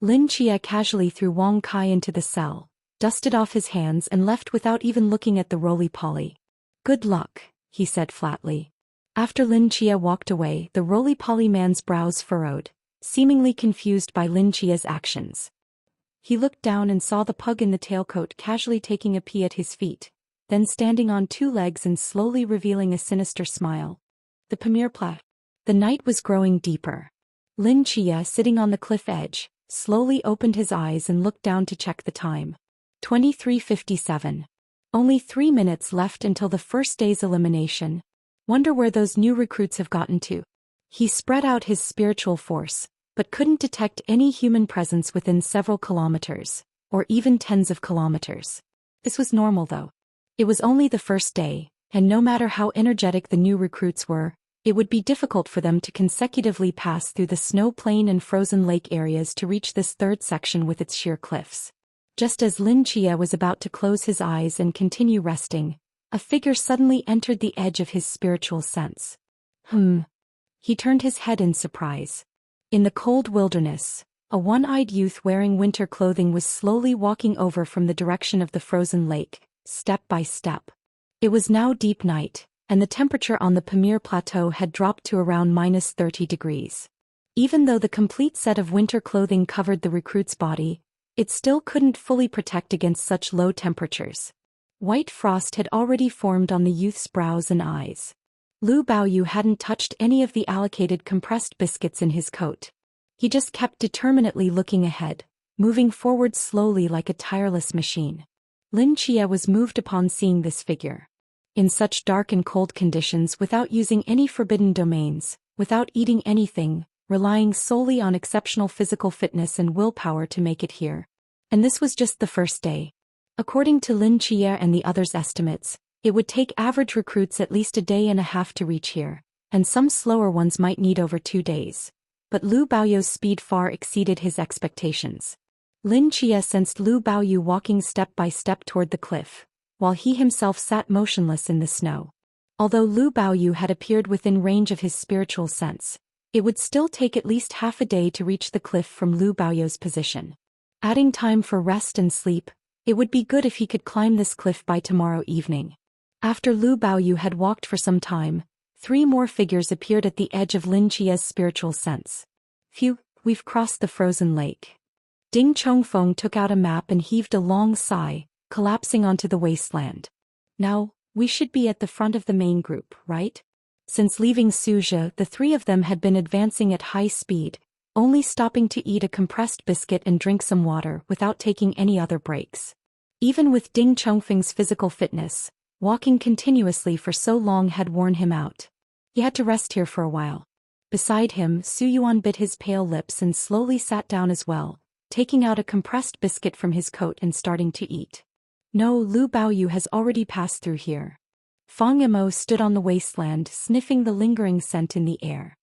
Lin Chia casually threw Wang Kai into the cell, dusted off his hands and left without even looking at the roly-poly. Good luck, he said flatly. After Lin Chia walked away, the roly-poly man's brows furrowed, seemingly confused by Lin Chia's actions. He looked down and saw the pug in the tailcoat casually taking a pee at his feet, then standing on 2 legs and slowly revealing a sinister smile. The Pamir Pla. The night was growing deeper. Lin Chia, sitting on the cliff edge, slowly opened his eyes and looked down to check the time. 23:57. Only 3 minutes left until the first day's elimination. Wonder where those new recruits have gotten to. He spread out his spiritual force, but couldn't detect any human presence within several kilometers, or even tens of kilometers. This was normal though. It was only the first day, and no matter how energetic the new recruits were, it would be difficult for them to consecutively pass through the snow plain and frozen lake areas to reach this third section with its sheer cliffs. Just as Lin Chia was about to close his eyes and continue resting, a figure suddenly entered the edge of his spiritual sense. He turned his head in surprise. In the cold wilderness, a one-eyed youth wearing winter clothing was slowly walking over from the direction of the frozen lake, step by step. It was now deep night, and the temperature on the Pamir Plateau had dropped to around -30 degrees. Even though the complete set of winter clothing covered the recruit's body, it still couldn't fully protect against such low temperatures. White frost had already formed on the youth's brows and eyes. Lu Baoyu hadn't touched any of the allocated compressed biscuits in his coat. He just kept determinedly looking ahead, moving forward slowly like a tireless machine. Lin Chia was moved upon seeing this figure. In such dark and cold conditions, without using any forbidden domains, without eating anything, relying solely on exceptional physical fitness and willpower to make it here. And this was just the first day. According to Lin Chia and the others' estimates, it would take average recruits at least a day and a half to reach here, and some slower ones might need over 2 days. But Lu Baoyu's speed far exceeded his expectations. Lin Chia sensed Lu Baoyu walking step by step toward the cliff, while he himself sat motionless in the snow. Although Lu Baoyu had appeared within range of his spiritual sense, it would still take at least half a day to reach the cliff from Lu Baoyu's position. Adding time for rest and sleep, it would be good if he could climb this cliff by tomorrow evening. After Lu Baoyu had walked for some time, 3 more figures appeared at the edge of Lin Chia's spiritual sense. Phew, we've crossed the frozen lake. Ding Chongfeng took out a map and heaved a long sigh, collapsing onto the wasteland. Now, we should be at the front of the main group, right? Since leaving Suzhou, the 3 of them had been advancing at high speed, only stopping to eat a compressed biscuit and drink some water without taking any other breaks. Even with Ding Chongfeng's physical fitness, walking continuously for so long had worn him out. He had to rest here for a while. Beside him, Su Yuan bit his pale lips and slowly sat down as well, taking out a compressed biscuit from his coat and starting to eat. No, Lu Baoyu has already passed through here. Fang Yimou stood on the wasteland, sniffing the lingering scent in the air.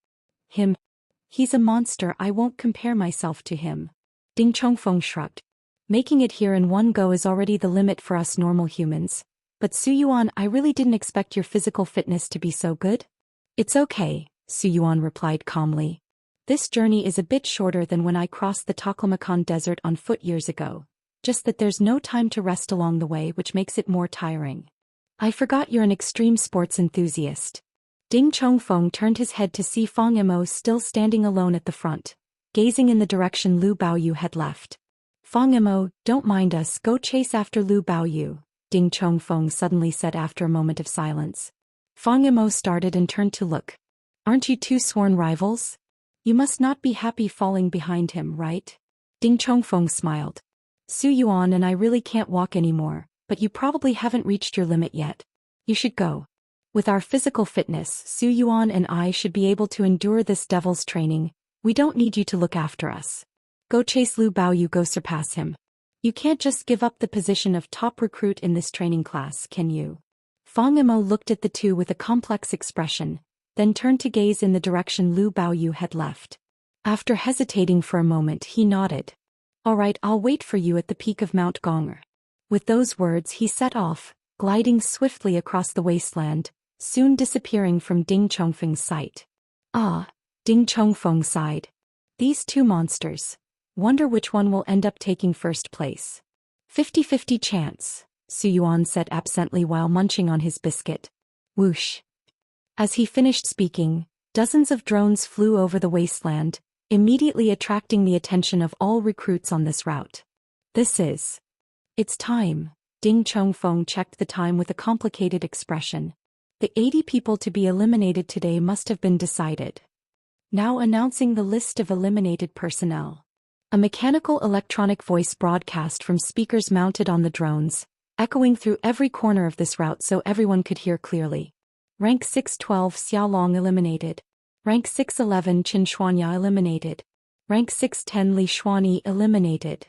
He's a monster, I won't compare myself to him. Ding Chongfeng shrugged. Making it here in one go is already the limit for us normal humans. But Su Yuan, I really didn't expect your physical fitness to be so good. It's okay, Su Yuan replied calmly. This journey is a bit shorter than when I crossed the Taklamakan desert on foot years ago. Just that there's no time to rest along the way, which makes it more tiring. I forgot you're an extreme sports enthusiast. Ding Chongfeng turned his head to see Fang Yimou still standing alone at the front, gazing in the direction Lu Baoyu had left. Fang Yimou, don't mind us, go chase after Lu Baoyu, Ding Chongfeng suddenly said after a moment of silence. Fang Yimou started and turned to look. Aren't you 2 sworn rivals? You must not be happy falling behind him, right? Ding Chongfeng smiled. Su Yuan and I really can't walk anymore, but you probably haven't reached your limit yet. You should go. With our physical fitness, Su Yuan and I should be able to endure this devil's training. We don't need you to look after us. Go chase Lu Baoyu, go surpass him. You can't just give up the position of top recruit in this training class, can you? Fang Yimou looked at the 2 with a complex expression, then turned to gaze in the direction Lu Baoyu had left. After hesitating for a moment, he nodded. All right, I'll wait for you at the peak of Mount Gonger. With those words, he set off, gliding swiftly across the wasteland, soon disappearing from Ding Chongfeng's sight. Ah, Ding Chongfeng sighed. These 2 monsters. Wonder which one will end up taking first place. 50-50 chance, Su Yuan said absently while munching on his biscuit. Whoosh. As he finished speaking, dozens of drones flew over the wasteland, immediately attracting the attention of all recruits on this route. It's time. Ding Chongfeng checked the time with a complicated expression. The 80 people to be eliminated today must have been decided. Now announcing the list of eliminated personnel. A mechanical electronic voice broadcast from speakers mounted on the drones, echoing through every corner of this route so everyone could hear clearly. Rank 612 Xiaolong eliminated. Rank 611 Qin Shuanya eliminated. Rank 610 Li Shuani eliminated.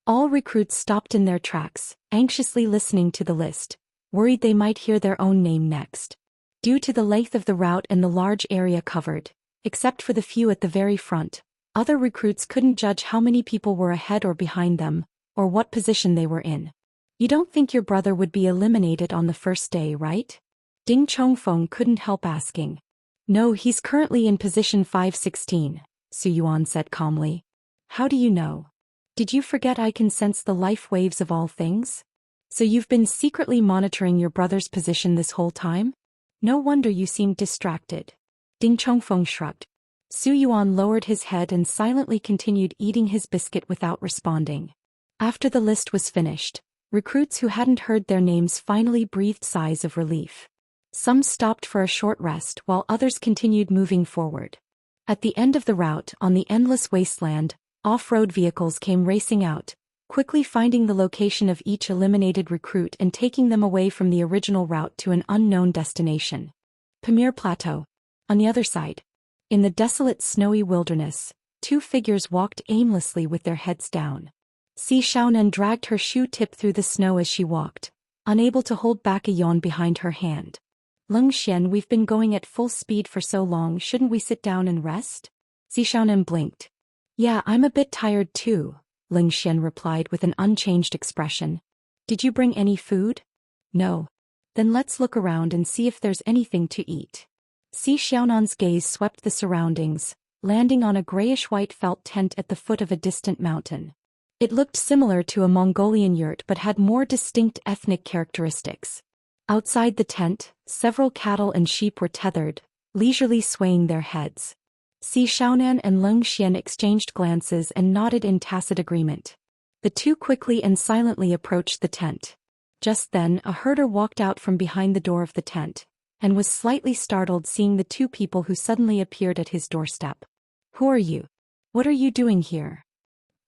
All recruits stopped in their tracks, anxiously listening to the list, worried they might hear their own name next. Due to the length of the route and the large area covered, except for the few at the very front, other recruits couldn't judge how many people were ahead or behind them, or what position they were in. You don't think your brother would be eliminated on the first day, right? Ding Chongfeng couldn't help asking. No, he's currently in position 516, Su Yuan said calmly. How do you know? Did you forget I can sense the life waves of all things? So you've been secretly monitoring your brother's position this whole time? No wonder you seemed distracted. Ding Chongfeng shrugged. Su Yuan lowered his head and silently continued eating his biscuit without responding. After the list was finished, recruits who hadn't heard their names finally breathed sighs of relief. Some stopped for a short rest while others continued moving forward. At the end of the route, on the endless wasteland, off-road vehicles came racing out, quickly finding the location of each eliminated recruit and taking them away from the original route to an unknown destination. Pamir Plateau. On the other side. In the desolate snowy wilderness, 2 figures walked aimlessly with their heads down. Si Xiaonan dragged her shoe tip through the snow as she walked, unable to hold back a yawn behind her hand. Leng Xian, we've been going at full speed for so long, shouldn't we sit down and rest? Si Xiaonan blinked. Yeah, I'm a bit tired too, Leng Xian replied with an unchanged expression. Did you bring any food? No. Then let's look around and see if there's anything to eat. Si Xiaonan's gaze swept the surroundings, landing on a grayish-white felt tent at the foot of a distant mountain. It looked similar to a Mongolian yurt but had more distinct ethnic characteristics. Outside the tent, several cattle and sheep were tethered, leisurely swaying their heads. Si Xiaonan and Leng Xian exchanged glances and nodded in tacit agreement. The two quickly and silently approached the tent. Just then, a herder walked out from behind the door of the tent, and was slightly startled seeing the two people who suddenly appeared at his doorstep. "Who are you? What are you doing here?"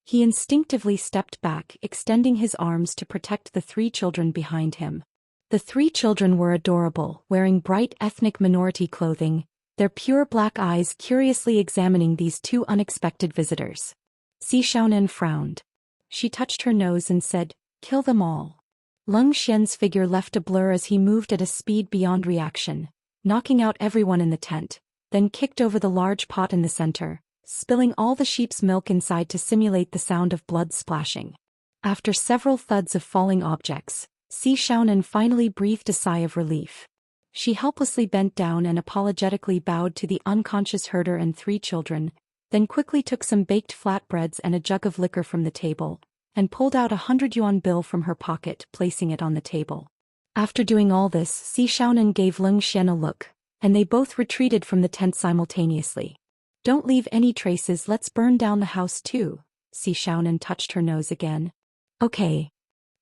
He instinctively stepped back, extending his arms to protect the three children behind him. The three children were adorable, wearing bright ethnic minority clothing, their pure black eyes curiously examining these two unexpected visitors. Si Xiaonan frowned. She touched her nose and said, "Kill them all." Leng Xian's figure left a blur as he moved at a speed beyond reaction, knocking out everyone in the tent, then kicked over the large pot in the center, spilling all the sheep's milk inside to simulate the sound of blood splashing. After several thuds of falling objects, Si Xiaonan finally breathed a sigh of relief. She helplessly bent down and apologetically bowed to the unconscious herder and three children, then quickly took some baked flatbreads and a jug of liquor from the table, and pulled out a 100 yuan bill from her pocket, placing it on the table. After doing all this, Si Xiaonan gave Leng Xian a look, and they both retreated from the tent simultaneously. "Don't leave any traces, let's burn down the house too." Si Xiaonan touched her nose again. "Okay."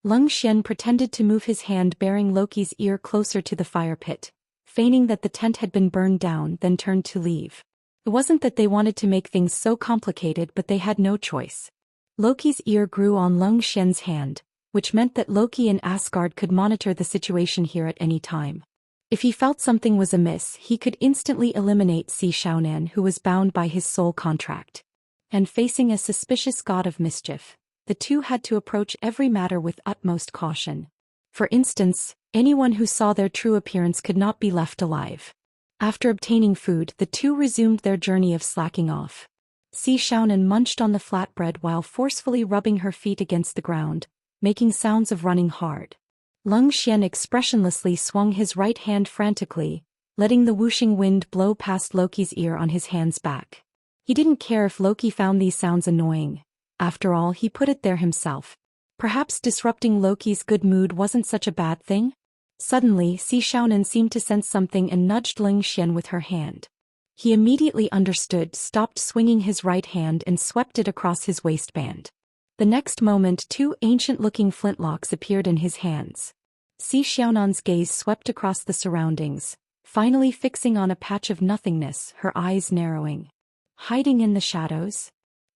Leng Xian pretended to move his hand bearing Loki's ear closer to the fire pit, feigning that the tent had been burned down, then turned to leave. It wasn't that they wanted to make things so complicated, but they had no choice. Loki's ear grew on Leng Xian's hand, which meant that Loki in Asgard could monitor the situation here at any time. If he felt something was amiss, he could instantly eliminate Si Xiaonan, who was bound by his soul contract. And facing a suspicious god of mischief, the two had to approach every matter with utmost caution. For instance, anyone who saw their true appearance could not be left alive. After obtaining food, the two resumed their journey of slacking off. Si Xiaonan munched on the flatbread while forcefully rubbing her feet against the ground, making sounds of running hard. Leng Xian expressionlessly swung his right hand frantically, letting the whooshing wind blow past Loki's ear on his hand's back. He didn't care if Loki found these sounds annoying. After all, he put it there himself. Perhaps disrupting Loki's good mood wasn't such a bad thing? Suddenly, Si Xiaonan seemed to sense something and nudged Leng Xian with her hand. He immediately understood, stopped swinging his right hand and swept it across his waistband. The next moment, two ancient-looking flintlocks appeared in his hands. Si Xiaonan's gaze swept across the surroundings, finally fixing on a patch of nothingness, her eyes narrowing. "Hiding in the shadows?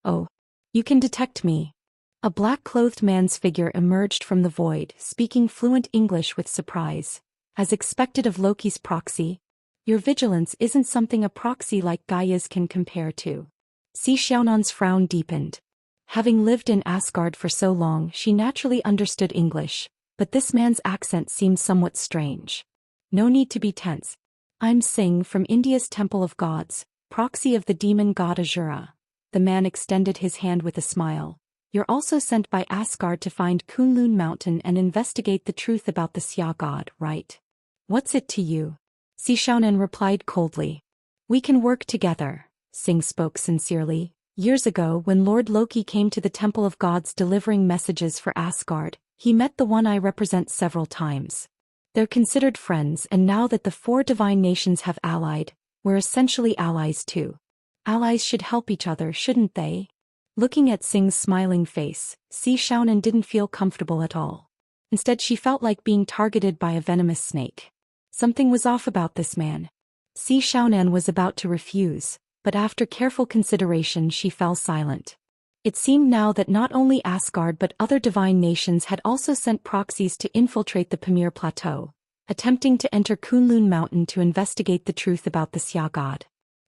Oh, you can detect me." A black-clothed man's figure emerged from the void, speaking fluent English with surprise. "As expected of Loki's proxy, your vigilance isn't something a proxy like Gaia's can compare to." Si Xiaonan's frown deepened. Having lived in Asgard for so long, she naturally understood English, but this man's accent seemed somewhat strange. "No need to be tense. I'm Singh from India's Temple of Gods, proxy of the demon god Azura." The man extended his hand with a smile. "You're also sent by Asgard to find Kunlun Mountain and investigate the truth about the Xia god, right?" "What's it to you?" Si Xiaonan replied coldly. "We can work together," Singh spoke sincerely. "Years ago, when Lord Loki came to the Temple of Gods delivering messages for Asgard, he met the one I represent several times. They're considered friends, and now that the four divine nations have allied, we're essentially allies too. Allies should help each other, shouldn't they?" Looking at Singh's smiling face, Si Xiaonan didn't feel comfortable at all. Instead, she felt like being targeted by a venomous snake. Something was off about this man. Si Xiaonan was about to refuse, but after careful consideration she fell silent. It seemed now that not only Asgard but other divine nations had also sent proxies to infiltrate the Pamir Plateau, attempting to enter Kunlun Mountain to investigate the truth about the Xia god.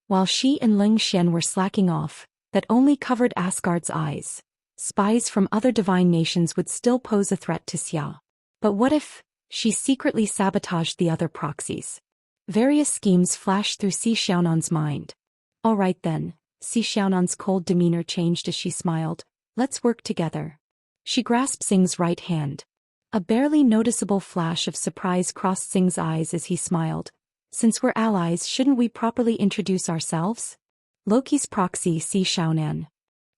While she and Leng Xian were slacking off, that only covered Asgard's eyes. Spies from other divine nations would still pose a threat to Xia. But what if she secretly sabotaged the other proxies? Various schemes flashed through Si Xiaonan's mind. "All right then." Si Xiaonan's cold demeanor changed as she smiled. "Let's work together." She grasped Singh's right hand. A barely noticeable flash of surprise crossed Singh's eyes as he smiled. "Since we're allies, shouldn't we properly introduce ourselves?" "Loki's proxy, Si Xiaonan."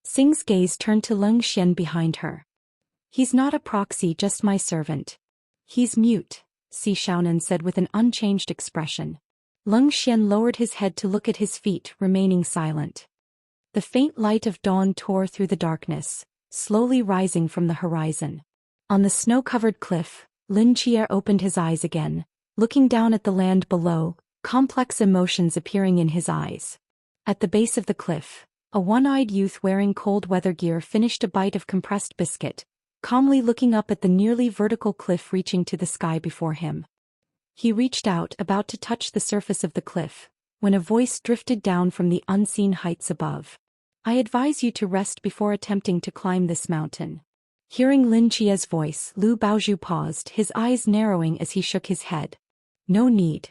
Singh's gaze turned to Leng Xian behind her. "He's not a proxy, just my servant." "He's mute," Si Xiaonan said with an unchanged expression. Lung Xian lowered his head to look at his feet, remaining silent. The faint light of dawn tore through the darkness, slowly rising from the horizon. On the snow-covered cliff, Lin Jie opened his eyes again, looking down at the land below, complex emotions appearing in his eyes. At the base of the cliff, a one-eyed youth wearing cold weather gear finished a bite of compressed biscuit, calmly looking up at the nearly vertical cliff reaching to the sky before him. He reached out, about to touch the surface of the cliff, when a voice drifted down from the unseen heights above. I advise you to rest before attempting to climb this mountain. Hearing Lin Jie's voice, Lu Baozhu paused, his eyes narrowing as he shook his head. No need.